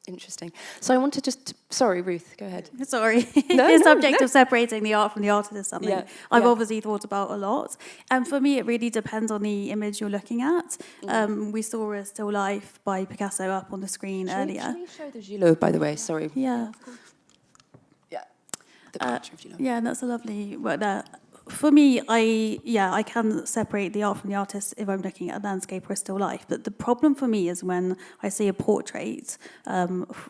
Speaker 1: Interesting. So I want to just, sorry, Ruth, go ahead.
Speaker 2: Sorry. The subject of separating the art from the artist is something I've obviously thought about a lot. And for me, it really depends on the image you're looking at. We saw a still life by Picasso up on the screen earlier.
Speaker 1: Should we show the Gillot, by the way? Sorry.
Speaker 2: Yeah.
Speaker 1: Yeah. The picture of Gillot.
Speaker 2: Yeah, and that's a lovely work there. for me, I can separate the art from the artist if I'm looking at a landscape or a still life. But the problem for me is when I see a portrait,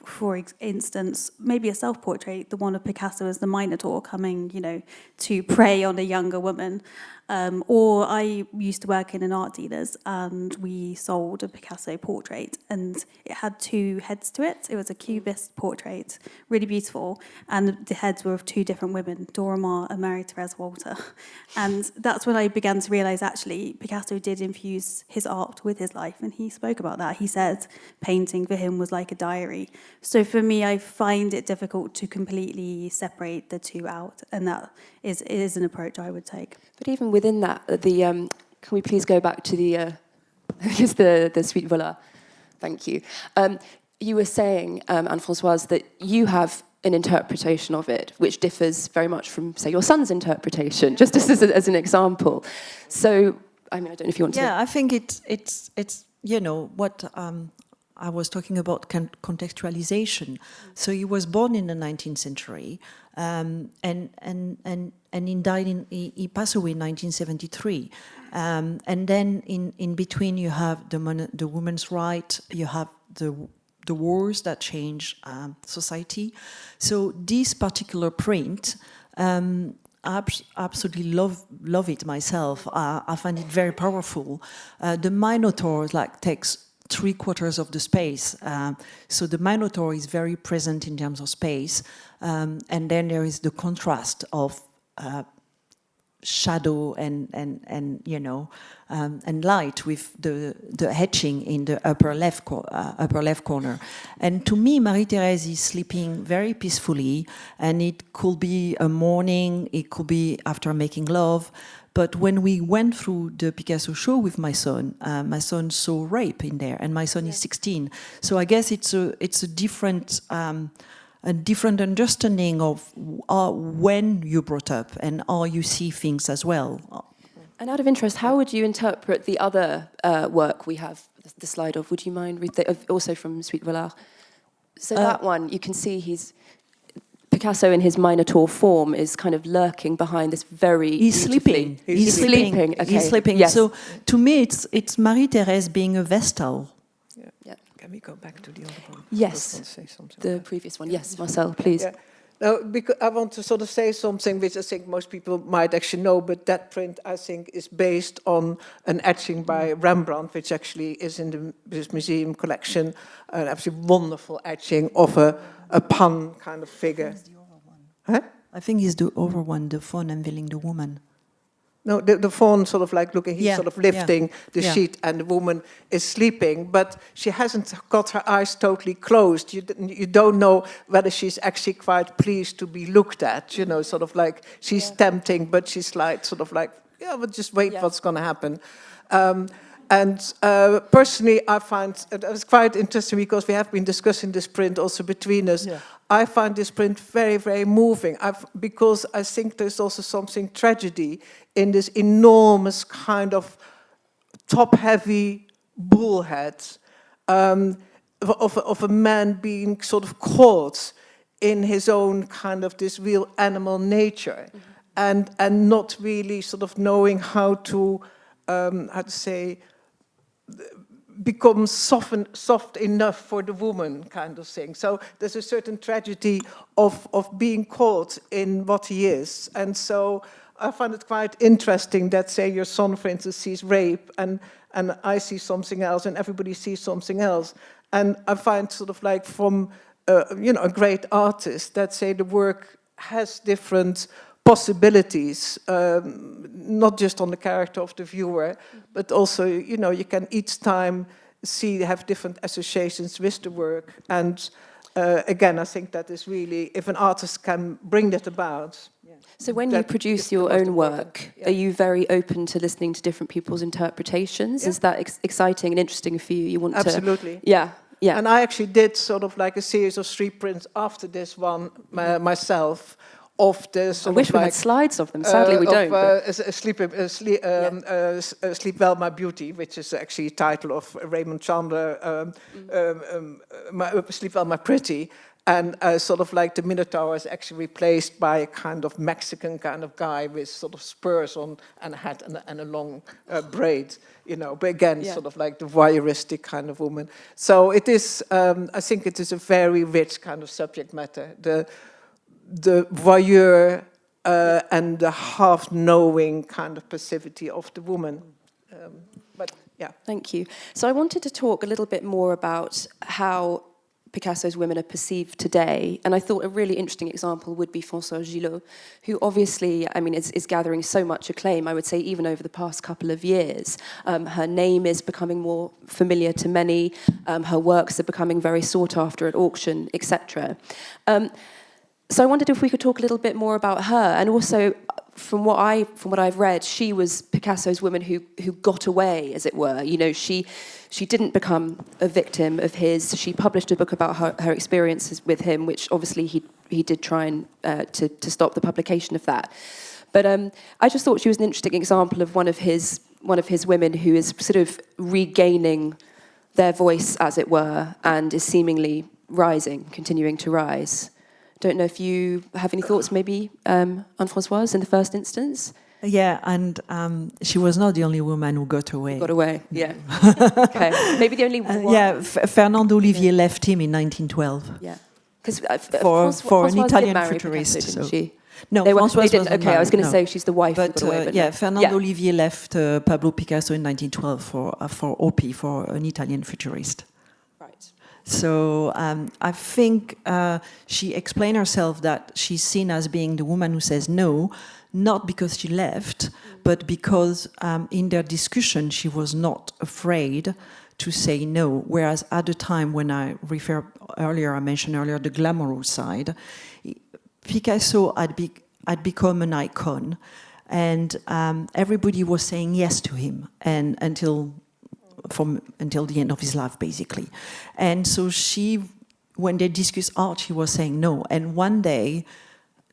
Speaker 2: for instance, maybe a self-portrait, the one of Picasso as the Minotaur coming, to prey on a younger woman. Or I used to work in an art dealer's and we sold a Picasso portrait and it had two heads to it. It was a cubist portrait, really beautiful, and the heads were of two different women, Dora Maar and Marie-Thérèse Walter. And that's when I began to realise actually Picasso did infuse his art with his life, and he spoke about that. He said painting for him was like a diary. So for me, I find it difficult to completely separate the two out, and that is an approach I would take.
Speaker 1: But even within that, can we please go back to the suite Vola? Thank you. You were saying, Anne-Françoise, that you have an interpretation of it which differs very much from, say, your son's interpretation, just as an example. So, I mean, I don't know if you want to...
Speaker 3: Yeah, I think it's what I was talking about, contextualization. So he was born in the 19th century, and he passed away in 1973. And then in between you have the women's right, you have the wars that change society. So this particular print, I absolutely love it myself. I find it very powerful. The Minotaur takes 3/4 of the space. So the Minotaur is very present in terms of space. And then there is the contrast of shadow and light with the etching in the upper left corner. And to me, Marie-Thérèse is sleeping very peacefully, and it could be a morning, it could be after making love. But when we went through the Picasso show with my son saw rape in there, and my son is 16. So I guess it's a different understanding of when you brought up and how you see things as well.
Speaker 1: And out of interest, how would you interpret the other work we have the slide of? Would you mind read also from Suite Vollard? So that one, you can see Picasso in his Minotaur form is kind of lurking behind this very...
Speaker 3: He's sleeping.
Speaker 1: He's sleeping. Okay.
Speaker 3: He's sleeping.
Speaker 1: Yes.
Speaker 3: So to me, it's Marie-Thérèse being a Vestal.
Speaker 4: Yeah. Can we go back to the other one?
Speaker 1: Yes, the previous one. Yes, Marcel, please.
Speaker 4: Yeah. Now, because I want to sort of say something which I think most people might actually know, but that print, I think, is based on an etching by Rembrandt, which actually is in this museum collection, an absolutely wonderful etching of a Pan kind of figure. Huh?
Speaker 3: I think it's the over one, the fawn unveiling the woman.
Speaker 4: No, the fawn sort of like looking, he's sort of lifting the sheet and the woman is sleeping, but she hasn't got her eyes totally closed. You don't know whether she's actually quite pleased to be looked at, sort of like she's tempting, but she's like, sort of like, but just wait what's going to happen. And personally, I find it was quite interesting because we have been discussing this print also between us. Yeah. I find this print very, very moving because I think there's also something tragedy in this enormous kind of top-heavy bullhead of a man being sort of caught in his own kind of this real animal nature, and not really sort of knowing how to say, become soft enough for the woman kind of thing. So there's a certain tragedy of being caught in what he is. And so I find it quite interesting that, say, your son, for instance, sees rape and I see something else and everybody sees something else. And I find sort of like from, a great artist that, say, the work has different possibilities, not just on the character of the viewer, but also, you can each time have different associations with the work. And again, I think that is really, if an artist can bring that about.
Speaker 1: So when you produce your own work, are you very open to listening to different people's interpretations? Yeah. Is that exciting and interesting for you? You want
Speaker 4: Absolutely.
Speaker 1: to... Yeah. Yeah.
Speaker 4: And I actually did sort of like a series of street prints after this one myself, of the
Speaker 1: I wish we had slides of them. Sadly, we don't.
Speaker 4: Sleep Well, My Beauty, which is actually a title of Raymond Chandler, Sleep Well, My Pretty. And sort of like the Minotaur is actually replaced by a kind of Mexican kind of guy with sort of spurs on and a hat and a long braid, you know, but again, sort of like the voyeuristic kind of woman. So it is, I think it is a very rich kind of subject matter. The voyeur and the half-knowing kind of passivity of the woman. But yeah.
Speaker 1: Thank you. So I wanted to talk a little bit more about how Picasso's women are perceived today, and I thought a really interesting example would be Françoise Gillot, who obviously, I mean, is gathering so much acclaim, I would say, even over the past couple of years. Her name is becoming more familiar to many, her works are becoming very sought after at auction, etc. So I wondered if we could talk a little bit more about her, and also from what I've read, she was Picasso's woman who got away, as it were. You know, she didn't become a victim of his. She published a book about her experiences with him, which obviously he did try and to stop the publication of that. But I just thought she was an interesting example of one of his women who is sort of regaining their voice, as it were, and is seemingly continuing to rise. Don't know if you have any thoughts, maybe, Anne-Françoise, in the first instance?
Speaker 3: Yeah, and she was not the only woman who got away.
Speaker 1: Got away, yeah. Okay, maybe the only one.
Speaker 3: Yeah, Fernand Olivier left him in 1912.
Speaker 1: Yeah, because
Speaker 3: for an Italian futurist.
Speaker 1: Picasso, didn't she?
Speaker 3: No,
Speaker 1: they
Speaker 3: Françoise
Speaker 1: didn't.
Speaker 3: wasn't
Speaker 1: Okay, I was going to
Speaker 3: married,
Speaker 1: say she's the wife.
Speaker 3: But,
Speaker 1: who got away, but
Speaker 3: yeah,
Speaker 1: no.
Speaker 3: Fernand Olivier left Pablo Picasso in 1912 for OP, for an Italian futurist.
Speaker 1: Right.
Speaker 3: So I think she explained herself that she's seen as being the woman who says no, not because she left, but because in their discussion she was not afraid to say no. Whereas at the time when I mentioned earlier the glamorous side, Picasso had become an icon, and everybody was saying yes to him, and until the end of his life, basically. And so when they discussed art, she was saying no. And one day,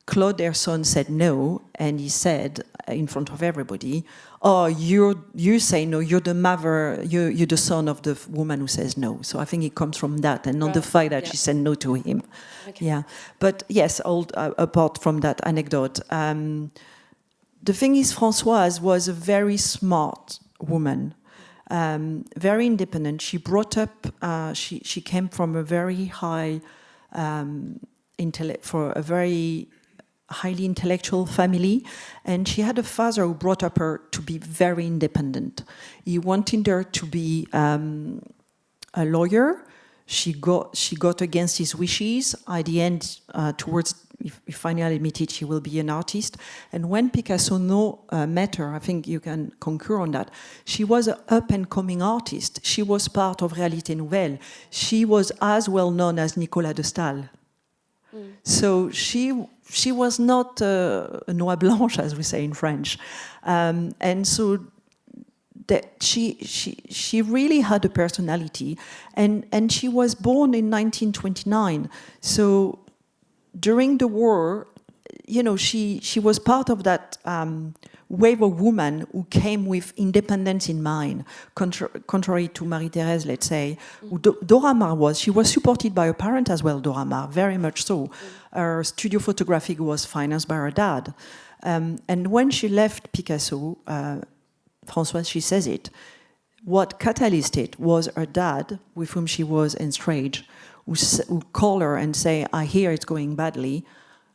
Speaker 3: Claude, their son, said no, and he said in front of everybody, "Oh, you say no. You're the mother. You're the son of the woman who says no." So I think it comes from that, and not the fact that she said no to him. Okay. Yeah, but yes, apart from that anecdote, the thing is, Françoise was a very smart woman. Very independent. She brought up. She came from a very high for a very highly intellectual family, and she had a father who brought up her to be very independent. He wanted her to be a lawyer. She got against his wishes. At the end, he finally admitted she will be an artist. And when Picasso met her, I think you can concur on that, she was an up-and-coming artist. She was part of Réalité Nouvelle. She was as well known as Nicolas de Staël. So she was not a noix blanche, as we say in French. And so that she really had a personality. And she was born in 1929. So during the war, you know, she was part of that wave of women who came with independence in mind, contrary to Marie-Thérèse, let's say. Dora Maar she was supported by her parents as well, Dora Maar, very much so. Her studio photography was financed by her dad. And when she left Picasso, Françoise, she says it, what catalyzed it was her dad, with whom she was estranged, who call her and say, "I hear it's going badly.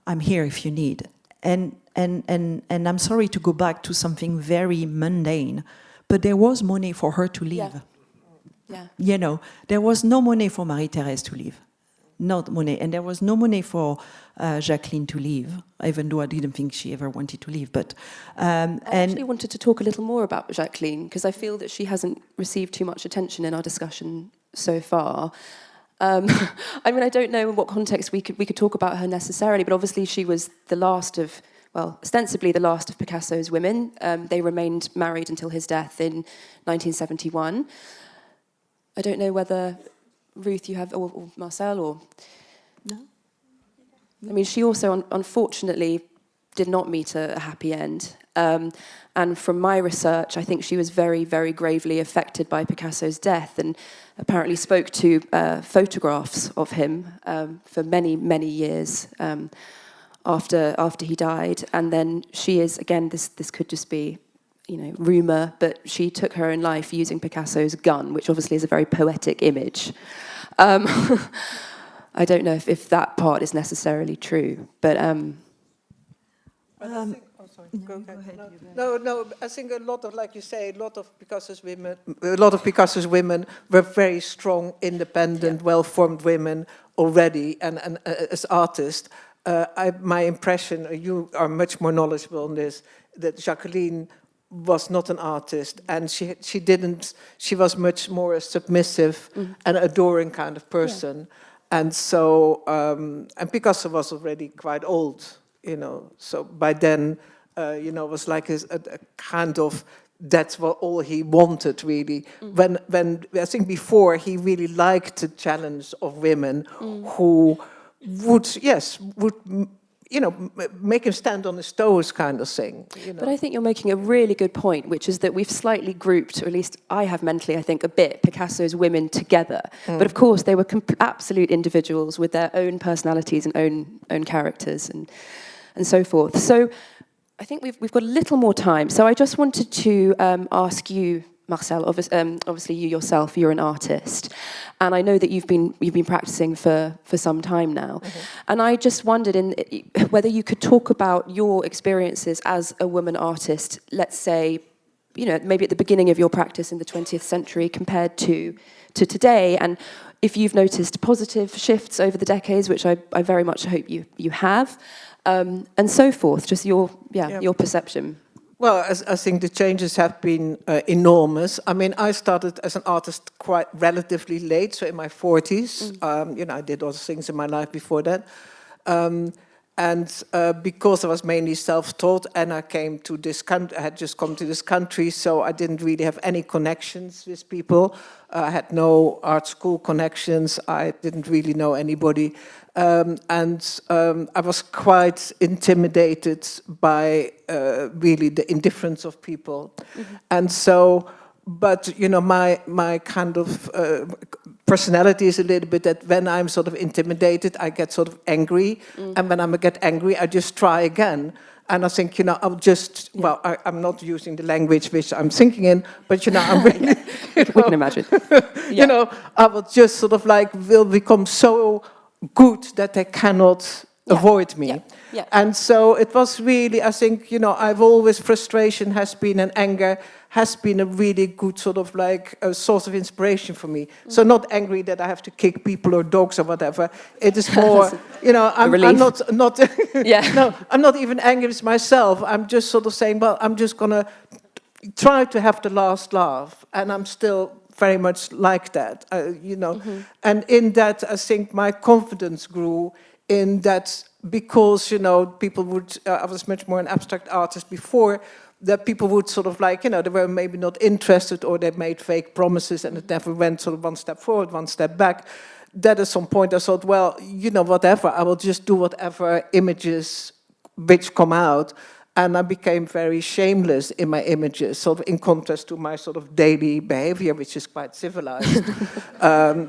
Speaker 3: I'm here if you need." And I'm sorry to go back to something very mundane, but there was money for her to leave.
Speaker 1: Yeah.
Speaker 3: You know, there was no money for Marie-Thérèse to leave. Not money. And there was no money for Jacqueline to leave, even though I didn't think she ever wanted to leave. But
Speaker 1: I actually wanted to talk a little more about Jacqueline, because I feel that she hasn't received too much attention in our discussion so far. I mean, I don't know in what context we could talk about her necessarily, but obviously she was the last of, well, ostensibly the last of Picasso's women. They remained married until his death in 1971. I don't know whether, Ruth, you have, or Marcel, or...
Speaker 3: No.
Speaker 1: I mean, she also, unfortunately, did not meet a happy end. And from my research, I think she was very, very gravely affected by Picasso's death, and apparently spoke to photographs of him for many, many years after he died. And then she is, again, this could just be, rumour, but she took her own life using Picasso's gun, which obviously is a very poetic image. I don't know if that part is necessarily true, but...
Speaker 4: Go ahead. No. I think a lot of, like you say, a lot of Picasso's women were very strong, independent, well-formed women already, and as artists. My impression, you are much more knowledgeable on this, that Jacqueline was not an artist, and she was much more a submissive and adoring kind of person, and so and Picasso was already quite old, so by then. It was like a kind of, that's what all he wanted, really. When I think before, he really liked the challenge of women who would make him stand on his toes, kind of thing.
Speaker 1: But I think you're making a really good point, which is that we've slightly grouped, or at least I have mentally, I think, a bit, Picasso's women together. But of course, they were absolute individuals with their own personalities and own characters and so forth. So I think we've got a little more time. So I just wanted to ask you, Marcel, obviously you yourself, you're an artist. And I know that you've been practicing for some time now. And I just wondered whether you could talk about your experiences as a woman artist, let's say, maybe at the beginning of your practice in the 20th century compared to today, and if you've noticed positive shifts over the decades, which I very much hope you have. And so forth, just your perception.
Speaker 4: Well, I think the changes have been enormous. I mean, I started as an artist quite relatively late, so in my 40s. I did other things in my life before that. And because I was mainly self-taught, and I came to this country, I had just come to this country, so I didn't really have any connections with people. I had no art school connections. I didn't really know anybody. I was quite intimidated by really the indifference of people. And so, but my kind of personality is a little bit that when I'm sort of intimidated, I get sort of angry. And when I get angry, I just try again. And I think, I'll just, I'm not using the language which I'm thinking in, but, I'm really,
Speaker 1: we can imagine.
Speaker 4: I will just sort of will become so good that they cannot avoid me. And so it was really, I think, I've always, frustration has been, and anger has been a really good sort of a source of inspiration for me. So not angry that I have to kick people or dogs or whatever. It is more, I'm not no, I'm not even angry with myself. I'm just sort of saying, well, I'm just going to try to have the last laugh. And I'm still very much like that, And in that, I think my confidence grew in that because, people would, I was much more an abstract artist before, that people would sort of they were maybe not interested, or they made fake promises and it never went sort of one step forward, one step back. That at some point I thought, well, whatever, I will just do whatever images which come out. And I became very shameless in my images, sort of in contrast to my sort of daily behavior, which is quite civilized. I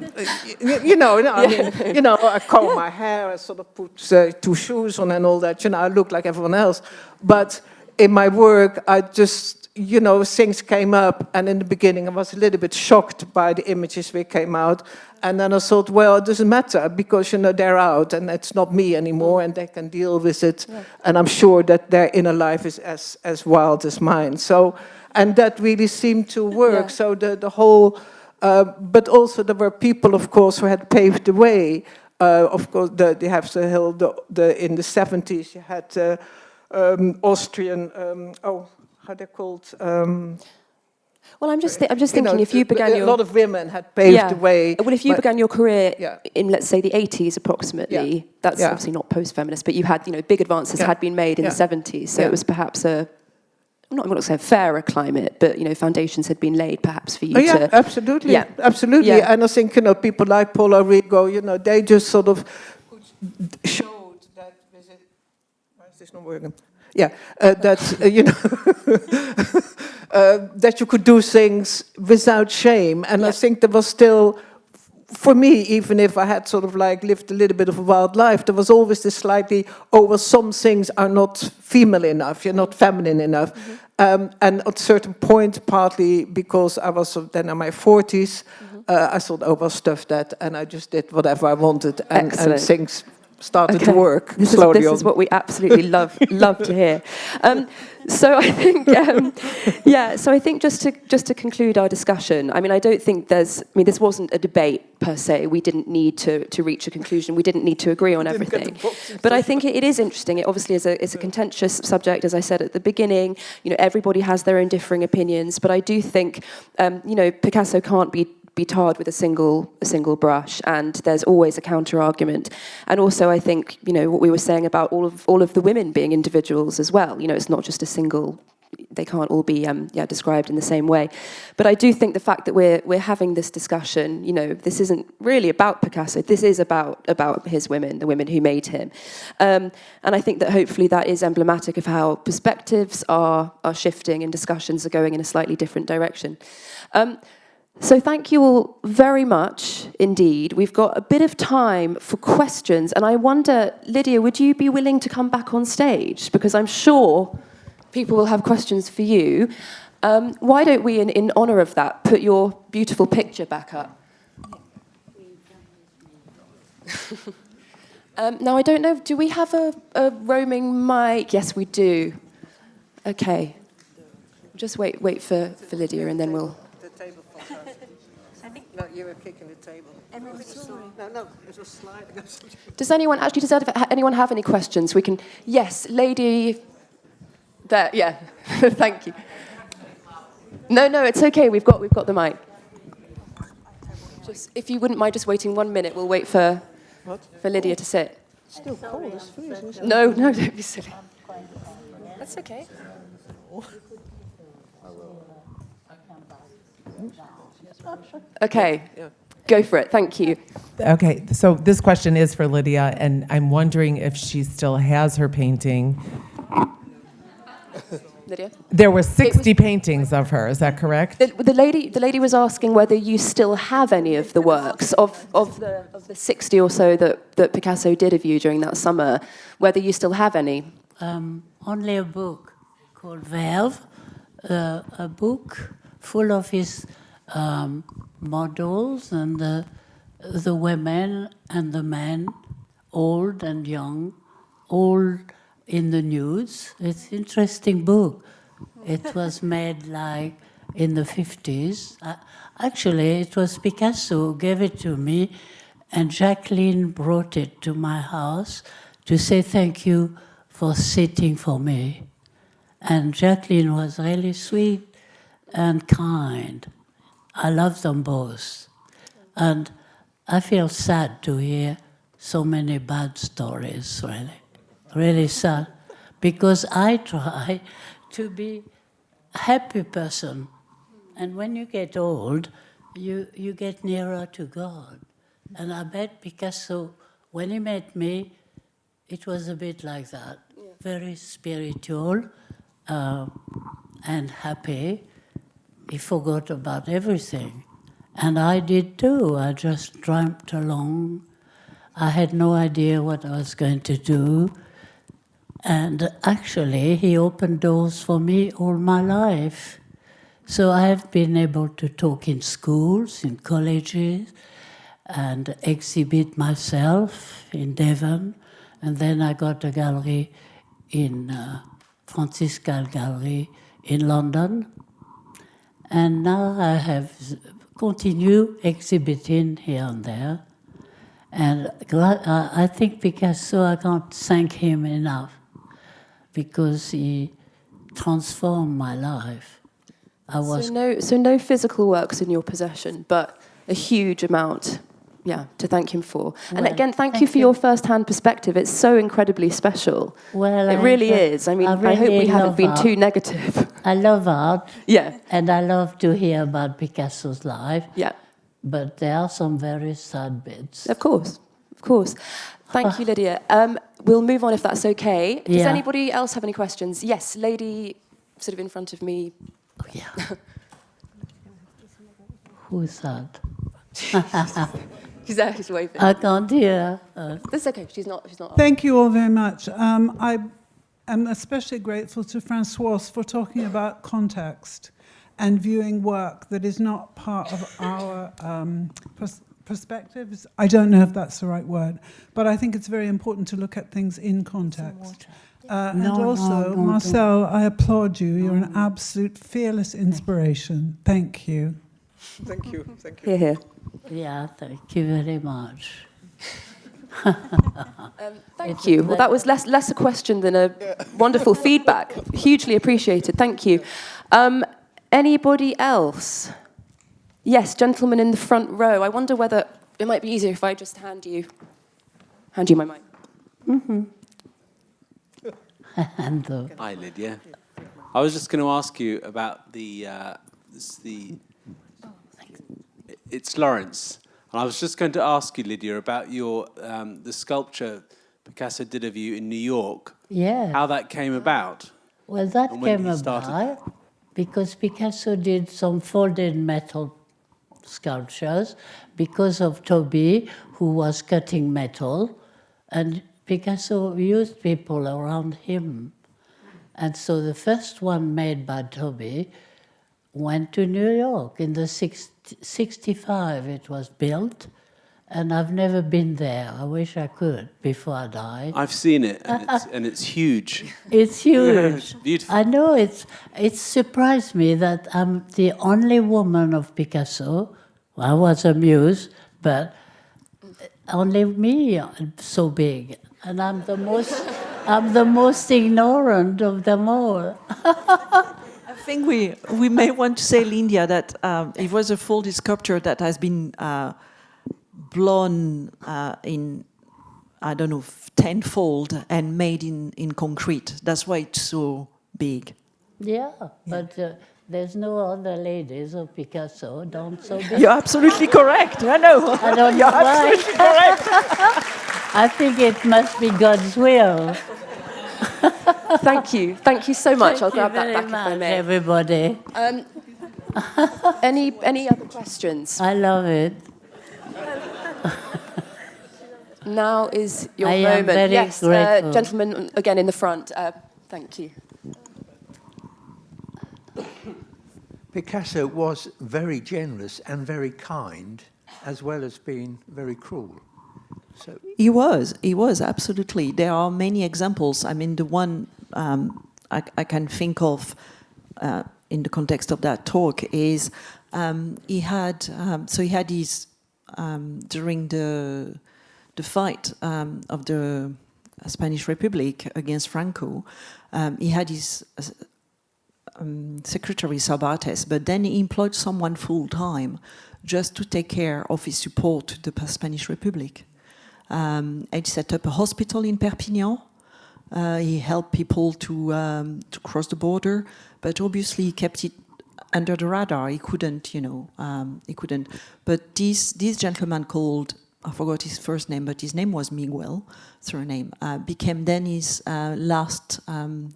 Speaker 4: comb my hair, I sort of put 2 shoes on and all that. I look like everyone else. But in my work, I just, things came up. And in the beginning, I was a little bit shocked by the images that came out. And then I thought, well, it doesn't matter because, they're out and it's not me anymore and they can deal with it. And I'm sure that their inner life is as wild as mine. So, and that really seemed to work. So the whole, but also there were people, of course, who had paved the way. Of course, they have the hill, in the 70s, you had Austrian, how they're called?
Speaker 1: Well, I'm just thinking, if you began
Speaker 4: a lot of women had paved the way.
Speaker 1: Well, if you began your career in, let's say, the 80s approximately, that's obviously not post-feminist, but you had, big advances had been made in the 70s, so it was perhaps I'm not going to say a fairer climate, but, foundations had been laid perhaps for you to...
Speaker 4: Absolutely. Yeah, absolutely. Yeah. And I think, people like Paula Rigo, they just sort of showed that... Why is this not working? Yeah, that you know that you could do things without shame, and I think there was still, for me, even if I had sort of like lived a little bit of a wild life, there was always this slightly, oh, well, some things are not female enough, you're not feminine enough. And at a certain point, partly because I was then in my 40s, I thought, oh, well, stuff that, and I just did whatever I wanted, and things started to work slowly.
Speaker 1: This is what we absolutely love to hear. So I think, So I think just to conclude our discussion, I mean, I don't think this wasn't a debate per se. We didn't need to reach a conclusion. We didn't need to agree on everything. But I think it is interesting. It obviously is a contentious subject, as I said at the beginning. You know, everybody has their own differing opinions. But I do think, Picasso can't be tarred with a single brush, and there's always a counter argument. And also, I think, what we were saying about all of the women being individuals as well. It's not just a single. They can't all be described in the same way. But I do think the fact that we're having this discussion, this isn't really about Picasso. This is about his women, the women who made him. And I think that hopefully that is emblematic of how perspectives are shifting and discussions are going in a slightly different direction. So thank you all very much indeed. We've got a bit of time for questions, and I wonder, Lydia, would you be willing to come back on stage? Because I'm sure people will have questions for you. Why don't we, in honour of that, put your beautiful picture back up? Now, I don't know, do we have a roaming mic? Yes, we do. Okay. Just wait for Lydia, and then we'll...
Speaker 4: No, you were kicking the table. No, it was sliding.
Speaker 1: Does anyone have any questions? We can. Yes, lady. There. Yeah. Thank you. No, it's okay. We've got the mic. Just, if you wouldn't mind just waiting 1 minute, we'll wait for Lydia to sit.
Speaker 4: It's still cold. It's freezing.
Speaker 1: No, don't be silly. That's okay. Okay, go for it. Thank you.
Speaker 6: Okay, so this question is for Lydia, and I'm wondering if she still has her painting.
Speaker 1: Lydia?
Speaker 6: There were 60 paintings of her, is that correct?
Speaker 1: The lady was asking whether you still have any of the works of the 60 or so that Picasso did of you during that summer, whether you still have any.
Speaker 5: Only a book called Verve, a book full of his models and the women and the men, old and young, all in the nudes. It's an interesting book. It was made like in the 50s. Actually, it was Picasso who gave it to me, and Jacqueline brought it to my house to say thank you for sitting for me. And Jacqueline was really sweet and kind. I love them both. And I feel sad to hear so many bad stories, really sad. Because I try to be a happy person. And when you get old, you get nearer to God. And I bet Picasso, when he met me, it was a bit like that. Yeah. Very spiritual and happy. He forgot about everything. And I did too. I just dreamt along. I had no idea what I was going to do. And actually, he opened doors for me all my life. So I have been able to talk in schools, in colleges, and exhibit myself in Devon. And then I got a gallery in Franciscan Gallery in London. And now I have continued exhibiting here and there. And I think Picasso, I can't thank him enough because he transformed my life.
Speaker 1: So no physical works in your possession, but a huge amount, to thank him for. And again, thank you for your first-hand perspective. It's so incredibly special.
Speaker 5: Well,
Speaker 1: it really is. I mean, I hope we haven't been too negative.
Speaker 5: I love art.
Speaker 1: Yeah.
Speaker 5: And I love to hear about Picasso's life.
Speaker 1: Yeah.
Speaker 5: But there are some very sad bits.
Speaker 1: Of course. Thank you, Lydia. We'll move on if that's okay. Does
Speaker 5: Yeah.
Speaker 1: anybody else have any questions? Yes, lady sort of in front of me.
Speaker 5: Oh, yeah. Who's that?
Speaker 1: She's there, she's waving.
Speaker 5: I can't hear.
Speaker 1: That's okay, she's not.
Speaker 7: Thank you all very much. I am especially grateful to Françoise for talking about context and viewing work that is not part of our perspectives. I don't know if that's the right word, but I think it's very important to look at things in context. And also, Marcel, I applaud you. You're an absolute fearless inspiration. Thank you.
Speaker 4: Thank you. Thank you.
Speaker 1: Here, here.
Speaker 5: Yeah, thank you very much.
Speaker 1: Thank you. Well, that was less a question than a wonderful feedback. Hugely appreciated. Thank you. Anybody else? Yes, gentleman in the front row. I wonder whether it might be easier if I just hand you my mic.
Speaker 5: Mm-hmm.
Speaker 8: Hi, Lydia. I was just going to ask you about it's Lawrence. And I was just going to ask you, Lydia, about your the sculpture Picasso did of you in New York.
Speaker 5: Yeah.
Speaker 8: How that came about.
Speaker 5: Well, that
Speaker 8: And when
Speaker 5: came
Speaker 8: he started.
Speaker 5: about because Picasso did some folded metal sculptures because of Toby, who was cutting metal, and Picasso used people around him. And so the first one made by Toby went to New York in the 65. It was built, and I've never been there. I wish I could before I die.
Speaker 8: I've seen it, and it's huge.
Speaker 5: It's huge.
Speaker 8: It's beautiful.
Speaker 5: I know it surprised me that I'm the only woman of Picasso. I was a muse, but only me so big, and I'm the most ignorant of them all.
Speaker 3: I think we may want to say, Lydia, that it was a folded sculpture that has been blown in, I don't know, tenfold and made in concrete. That's why it's so big.
Speaker 5: Yeah, but there's no other ladies of Picasso. Don't so big.
Speaker 3: You're absolutely correct. I know.
Speaker 5: I don't know why.
Speaker 3: Absolutely correct.
Speaker 5: I think it must be God's will.
Speaker 1: Thank you. Thank you so much. I'll grab that
Speaker 5: Thank
Speaker 1: back
Speaker 5: you
Speaker 1: if I
Speaker 5: very much,
Speaker 1: may.
Speaker 5: everybody.
Speaker 1: Any other questions?
Speaker 5: I love it.
Speaker 1: Now is your
Speaker 5: I am
Speaker 1: moment.
Speaker 5: very
Speaker 1: Yes,
Speaker 5: grateful.
Speaker 1: gentleman again in the front. Thank you.
Speaker 9: Picasso was very generous and very kind, as well as being very cruel. So
Speaker 3: He was, absolutely. There are many examples. I mean, the one I can think of in the context of that talk is he had his, during the fight of the Spanish Republic against Franco, he had his secretary Cervantes, but then he employed someone full-time just to take care of his support to the Spanish Republic. And he set up a hospital in Perpignan. He helped people to cross the border, but obviously he kept it under the radar. He couldn't, he couldn't. But this gentleman called, I forgot his first name, but his name was Miguel, surname, became then his last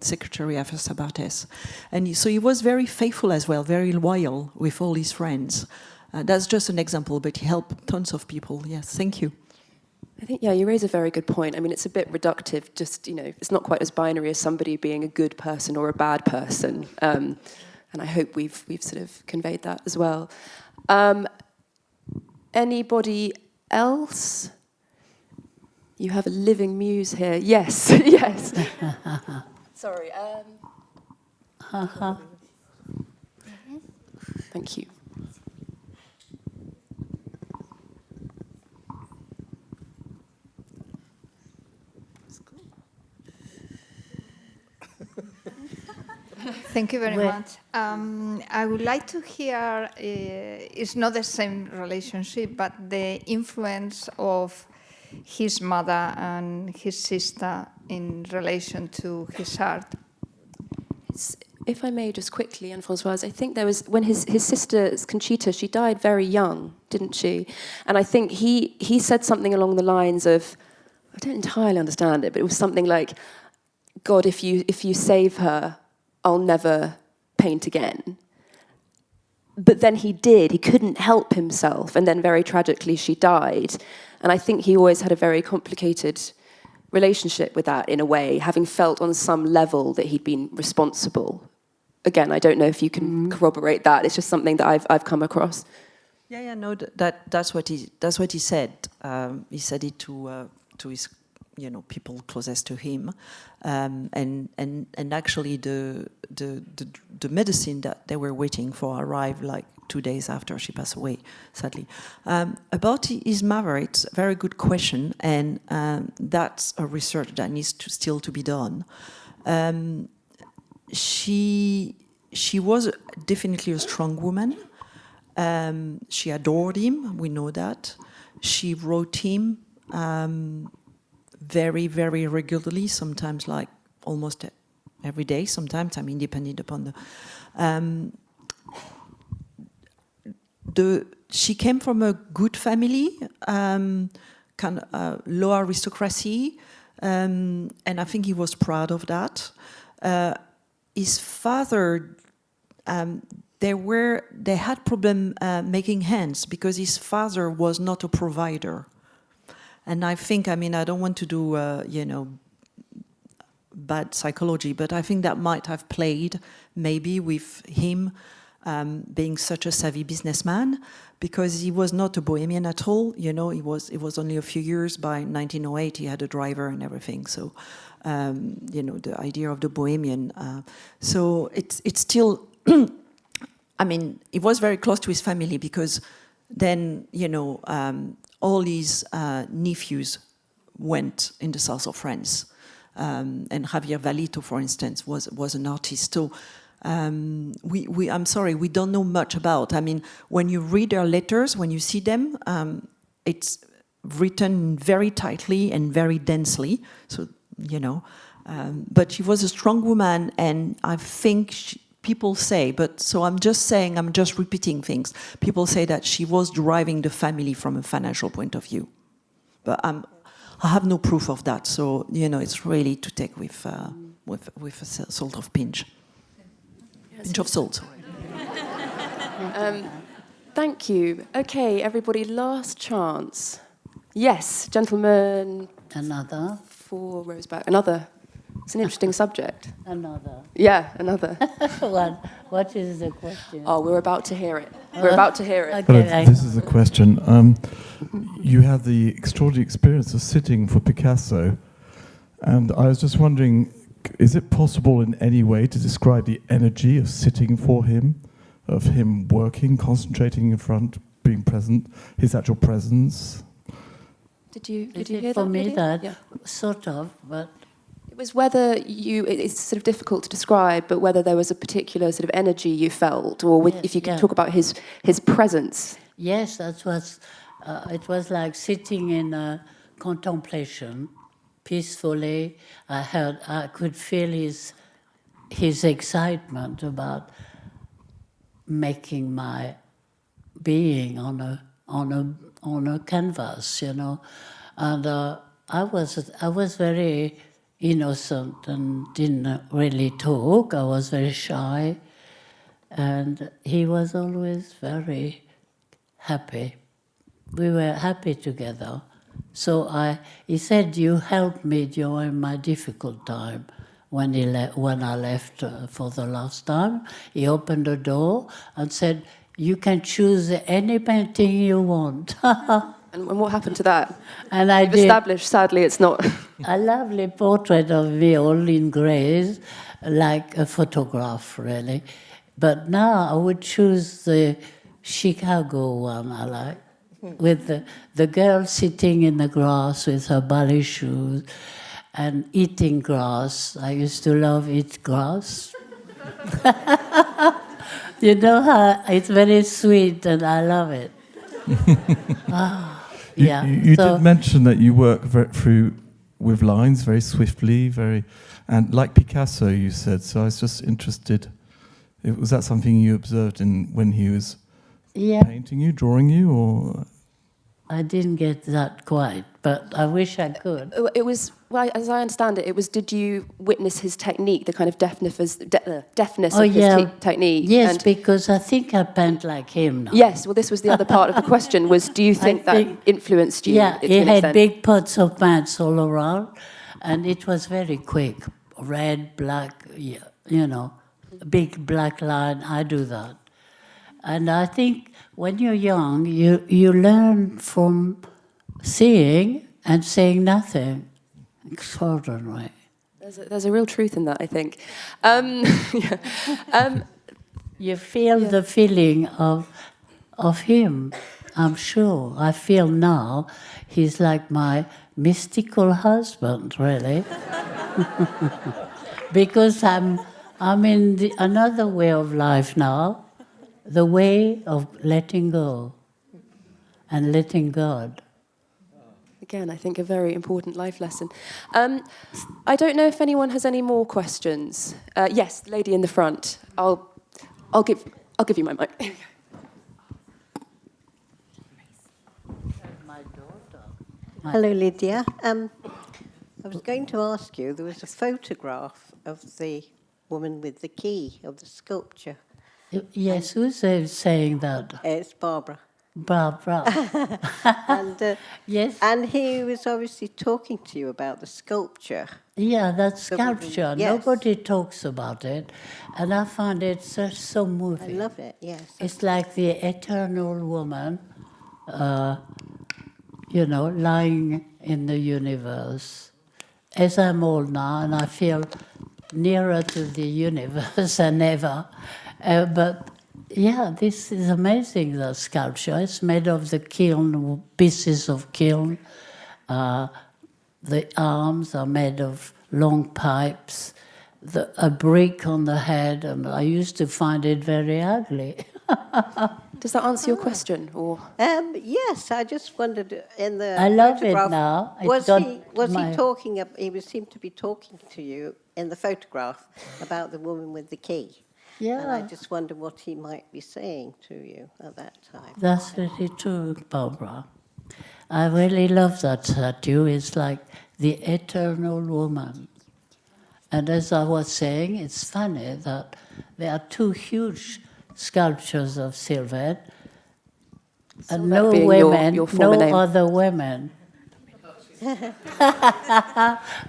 Speaker 3: secretary after Cervantes. And so he was very faithful as well, very loyal with all his friends. That's just an example, but he helped tons of people. Yes, thank you.
Speaker 1: I think, you raise a very good point. I mean, it's a bit reductive, just, it's not quite as binary as somebody being a good person or a bad person. And I hope we've sort of conveyed that as well. Anybody else? You have a living muse here. Yes, yes. Sorry. Thank you.
Speaker 10: Thank you very much. I would like to hear, it's not the same relationship, but the influence of his mother and his sister in relation to his art.
Speaker 1: If I may just quickly, Anne-Françoise, I think there was, when his sister, Conchita, she died very young, didn't she? And I think he said something along the lines of, I don't entirely understand it, but it was something like, God, if you save her, I'll never paint again. But then he did. He couldn't help himself. And then very tragically, she died. And I think he always had a very complicated relationship with that in a way, having felt on some level that he'd been responsible. Again, I don't know if you can corroborate that. It's just something that I've come across.
Speaker 3: Yeah, no, that's what he said. He said it to his, people closest to him, and actually the medicine that they were waiting for arrived like 2 days after she passed away, sadly. About his mother, it's a very good question, and that's a research that needs still to be done. She was definitely a strong woman. She adored him, we know that. She wrote him very, very regularly, sometimes like almost every day, sometimes, depending upon she came from a good family, kind of low aristocracy, and I think he was proud of that. His father, they had problem making ends because his father was not a provider. And I think, I don't want to do, bad psychology, but I think that might have played maybe with him being such a savvy businessman, because he was not a bohemian at all. It was only a few years. By 1908, he had a driver and everything. So, the idea of the bohemian. So it's still, it was very close to his family, because then, all his nephews went in the south of France. And Javier Valito, for instance, was an artist. So I'm sorry, we don't know much about. When you read their letters, when you see them, it's written very tightly and very densely. So, but she was a strong woman, and I think people say, I'm just repeating things. People say that she was driving the family from a financial point of view. But I have no proof of that, so, it's really to take with a salt of pinch. Pinch of salt.
Speaker 1: Thank you. Okay, everybody, last chance. Yes, gentlemen.
Speaker 5: Another.
Speaker 1: 4 rows back. Another. It's an interesting subject.
Speaker 5: Another.
Speaker 1: Yeah, another.
Speaker 5: What is the question?
Speaker 1: Oh, we're about to hear it. We're about to hear it.
Speaker 5: Okay,
Speaker 11: this is a question. You had the extraordinary experience of sitting for Picasso, and I was just wondering, is it possible in any way to describe the energy of sitting for him, of him working, concentrating in front, being present, his actual presence?
Speaker 1: Did you hear that?
Speaker 5: For me,
Speaker 1: Lydia?
Speaker 5: that sort of, but
Speaker 1: it was whether it's sort of difficult to describe, but whether there was a particular sort of energy you felt, or if you could talk about his presence.
Speaker 5: Yes, that was. It was like sitting in a contemplation, peacefully. I could feel his excitement about making my being on a canvas, and I was very innocent and didn't really talk. I was very shy, and he was always very happy. We were happy together. So he said, "You helped me during my difficult time." When I left for the last time, he opened the door and said, "You can choose any painting you want."
Speaker 1: And what happened to that?
Speaker 5: And I did.
Speaker 1: Established, sadly, it's not.
Speaker 5: A lovely portrait of me, all in greys, like a photograph, really. But now I would choose the Chicago one I like, with the girl sitting in the grass with her ballet shoes and eating grass. I used to love eat grass. You know how it's very sweet, and I love it.
Speaker 11: You did mention that you work with lines very swiftly, and like Picasso, you said. So I was just interested. Was that something you observed when he was painting you, drawing you, or?
Speaker 5: I didn't get that quite, but I wish I could.
Speaker 1: It was, well, as I understand it, it was, did you witness his technique, the kind of deafness of his technique?
Speaker 5: Yes,
Speaker 1: and
Speaker 5: because I think I paint like him now.
Speaker 1: yes, well, this was the other part of the question, was do you think that influenced you?
Speaker 5: Yeah,
Speaker 1: to
Speaker 5: he
Speaker 1: an
Speaker 5: had
Speaker 1: extent?
Speaker 5: big pots of paints all around, and it was very quick. Red, black, you know, big black line, I do that. And I think when you're young, you learn from seeing and saying nothing. Extraordinary.
Speaker 1: There's a real truth in that, I think.
Speaker 5: You feel the feeling of him, I'm sure. I feel now he's like my mystical husband, really. Because I'm in another way of life now, the way of letting go and letting God.
Speaker 1: Again, I think a very important life lesson. I don't know if anyone has any more questions. Yes, the lady in the front. I'll give you my mic.
Speaker 12: Hello, Lydia. I was going to ask you, there was a photograph of the woman with the key, of the sculpture.
Speaker 5: Yes, who's saying that?
Speaker 12: It's Barbara.
Speaker 5: Barbara.
Speaker 12: And,
Speaker 5: yes.
Speaker 12: And he was obviously talking to you about the sculpture.
Speaker 5: Yeah, that sculpture.
Speaker 12: Yes.
Speaker 5: Nobody talks about it. And I find it so moving.
Speaker 12: I love it, yes.
Speaker 5: It's like the eternal woman, you know, lying in the universe. As I'm old now, and I feel nearer to the universe than ever. But yeah, this is amazing, the sculpture. It's made of the kiln, pieces of kiln. The arms are made of long pipes. A brick on the head, and I used to find it very ugly.
Speaker 1: Does that answer your question, or?
Speaker 12: Yes, I just wondered in the
Speaker 5: I love
Speaker 12: photograph,
Speaker 5: it now.
Speaker 12: He seemed to be talking to you in the photograph about the woman with the key.
Speaker 5: Yeah.
Speaker 12: And I just wonder what he might be saying to you at that time.
Speaker 5: That's really true, Barbara. I really love that statue. It's like the eternal woman. And as I was saying, it's funny that there are two huge sculptures of Sylvette, and no women, no other women.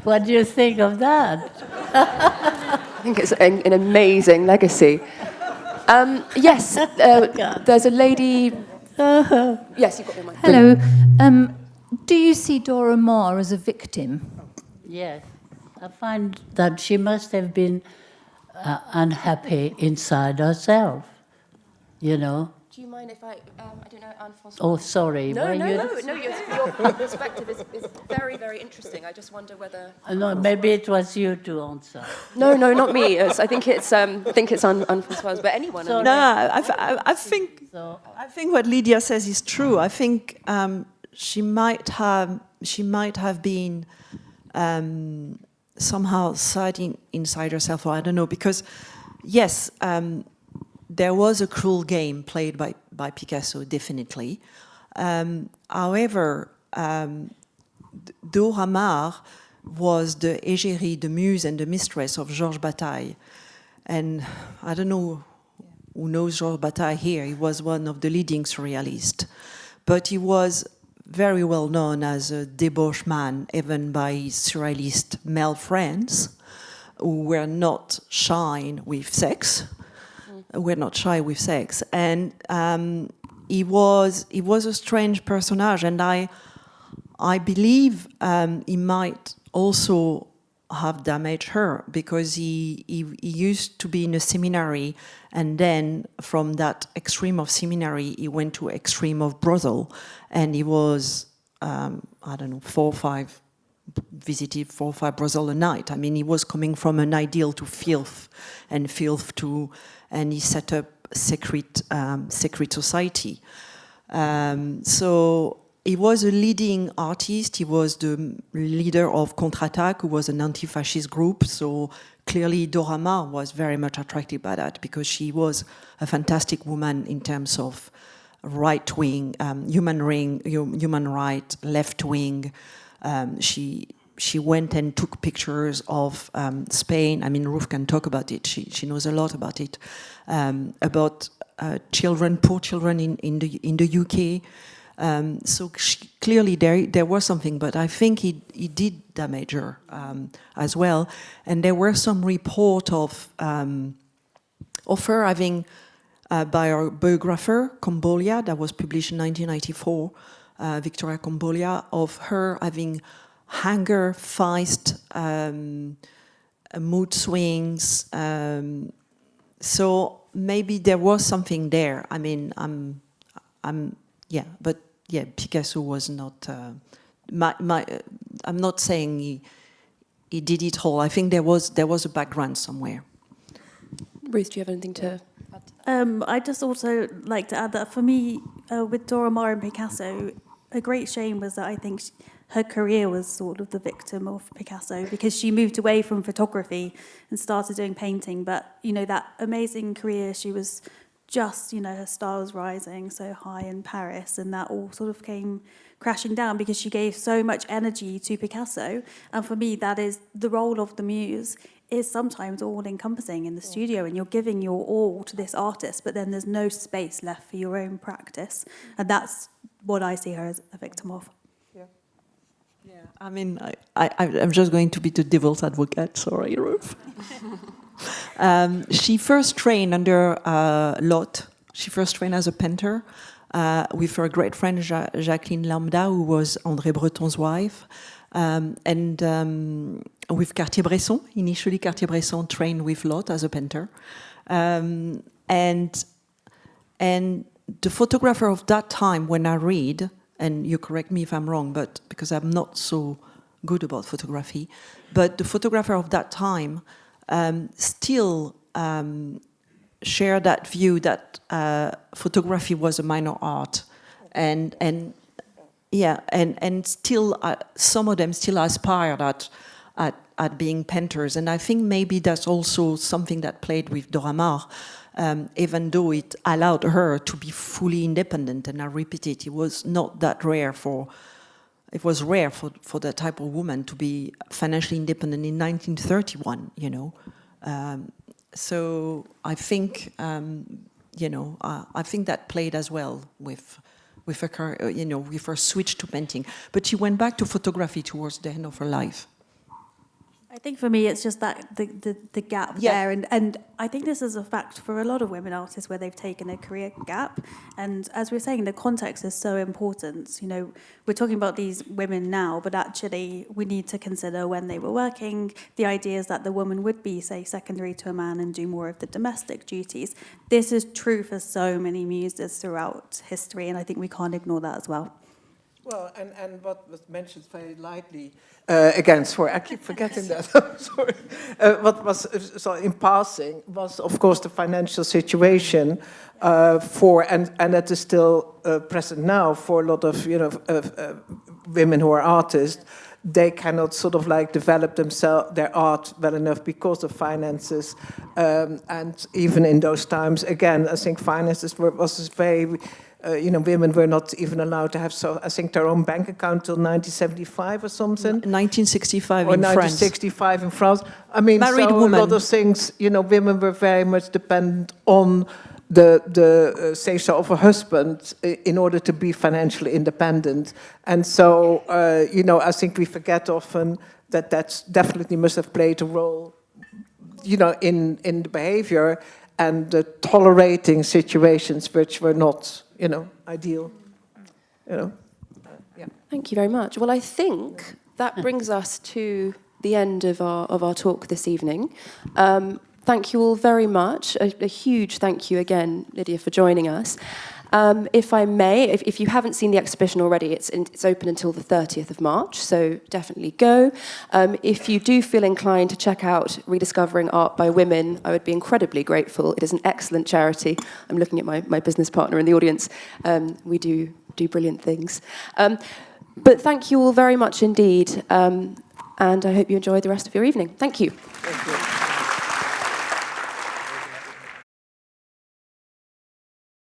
Speaker 5: What do you think of that?
Speaker 1: I think it's an amazing legacy. Yes, there's a lady. Yes, you've got your mic.
Speaker 13: Hello. Do you see Dora Maar as a victim?
Speaker 5: Yes. I find that she must have been unhappy inside herself, you know.
Speaker 1: Do you mind if I don't know, Anne-Françoise?
Speaker 5: Oh, sorry.
Speaker 1: No, your perspective is very, very interesting. I just wonder whether...
Speaker 5: No, maybe it was you to answer.
Speaker 1: No, not me. I think it's Anne-Françoise, but anyone.
Speaker 3: No, I think what Lydia says is true. I think she might have been somehow siding inside herself, or I don't know, because yes, there was a cruel game played by Picasso, definitely. However, Dora Maar was the égérie, the muse and the mistress of Georges Bataille. And I don't know who knows Georges Bataille here. He was one of the leading surrealists. But he was very well known as a debauched man, even by his surrealist male friends, who were not shy with sex. And he was a strange personage, and I believe he might also have damaged her, because he used to be in a seminary, and then from that extreme of seminary he went to extreme of brothel, and he was visited 4 or 5 brothels a night. I mean, he was coming from an ideal to filth, and he set up secret society. So he was a leading artist. He was the leader of Contre-Attaque, who was an anti-fascist group. So clearly Dora Maar was very much attracted by that, because she was a fantastic woman in terms of right wing, human right, left wing. She went and took pictures of Spain. I mean, Ruth can talk about it. She knows a lot about it, about children, poor children in the UK. So clearly there was something, but I think he did damage her as well. And there were some report of her having, by our biographer, Combolia, that was published in 1994, Victoria Combolia, of her having anger, feist, mood swings. So maybe there was something there. I mean, but Picasso was not. I'm not saying he did it all. I think there was a background somewhere.
Speaker 1: Ruth, do you have anything to add?
Speaker 2: I'd just also like to add that for me, with Dora Maar and Picasso, a great shame was that I think her career was sort of the victim of Picasso, because she moved away from photography and started doing painting. But, that amazing career, she was just, her star was rising so high in Paris, and that all sort of came crashing down because she gave so much energy to Picasso. And for me, that is the role of the muse, is sometimes all-encompassing in the studio, and you're giving your all to this artist, but then there's no space left for your own practice. And that's what I see her as a victim of.
Speaker 3: Yeah, I mean, I'm just going to be the devil's advocate, sorry, Ruth. She first trained under Lot. She first trained as a painter with her great friend Jacqueline Lambda, who was André Breton's wife, and with Cartier-Bresson. Initially, Cartier-Bresson trained with Lot as a painter, and the photographer of that time, when I read, and you correct me if I'm wrong, but because I'm not so good about photography, but the photographer of that time still share that view that photography was a minor art, and still some of them still aspired at being painters, and I think maybe that's also something that played with Dora Maar, even though it allowed her to be fully independent. And I repeat it was not that rare it was rare for that type of woman to be financially independent in 1931, so I think, I think that played as well with her, with her switch to painting. But she went back to photography towards the end of her life.
Speaker 2: I think for me, it's just that the gap there, and I think this is a fact for a lot of women artists where they've taken a career gap. And as we're saying, the context is so important. We're talking about these women now, but actually we need to consider when they were working, the ideas that the woman would be, say, secondary to a man and do more of the domestic duties. This is true for so many muses throughout history, and I think we can't ignore that as well.
Speaker 4: Well, and what was mentioned very lightly, again, sorry, I keep forgetting that, sorry. What was, so in passing, was of course the financial situation and that is still present now for a lot of, women who are artists. They cannot sort of like develop their art well enough because of finances. And even in those times, again, I think finances was very... women were not even allowed to have, I think, their own bank account till 1975 or something.
Speaker 3: 1965
Speaker 4: or
Speaker 3: in France.
Speaker 4: 1965 in France. I mean,
Speaker 3: Married
Speaker 4: so
Speaker 3: woman.
Speaker 4: a lot of things, women were very much dependent on the say-so of a husband in order to be financially independent. And so, I think we forget often that definitely must have played a role, in the behavior and tolerating situations which were not, ideal. Yeah.
Speaker 1: Thank you very much. Well, I think that brings us to the end of our talk this evening. Thank you all very much. A huge thank you again, Lydia, for joining us. If I may, if you haven't seen the exhibition already, it's open until the 30th of March, so definitely go. If you do feel inclined to check out Rediscovering Art by Women, I would be incredibly grateful. It is an excellent charity. I'm looking at my business partner in the audience. We do brilliant things. But thank you all very much indeed, and I hope you enjoy the rest of your evening. Thank you.
Speaker 4: Thank you.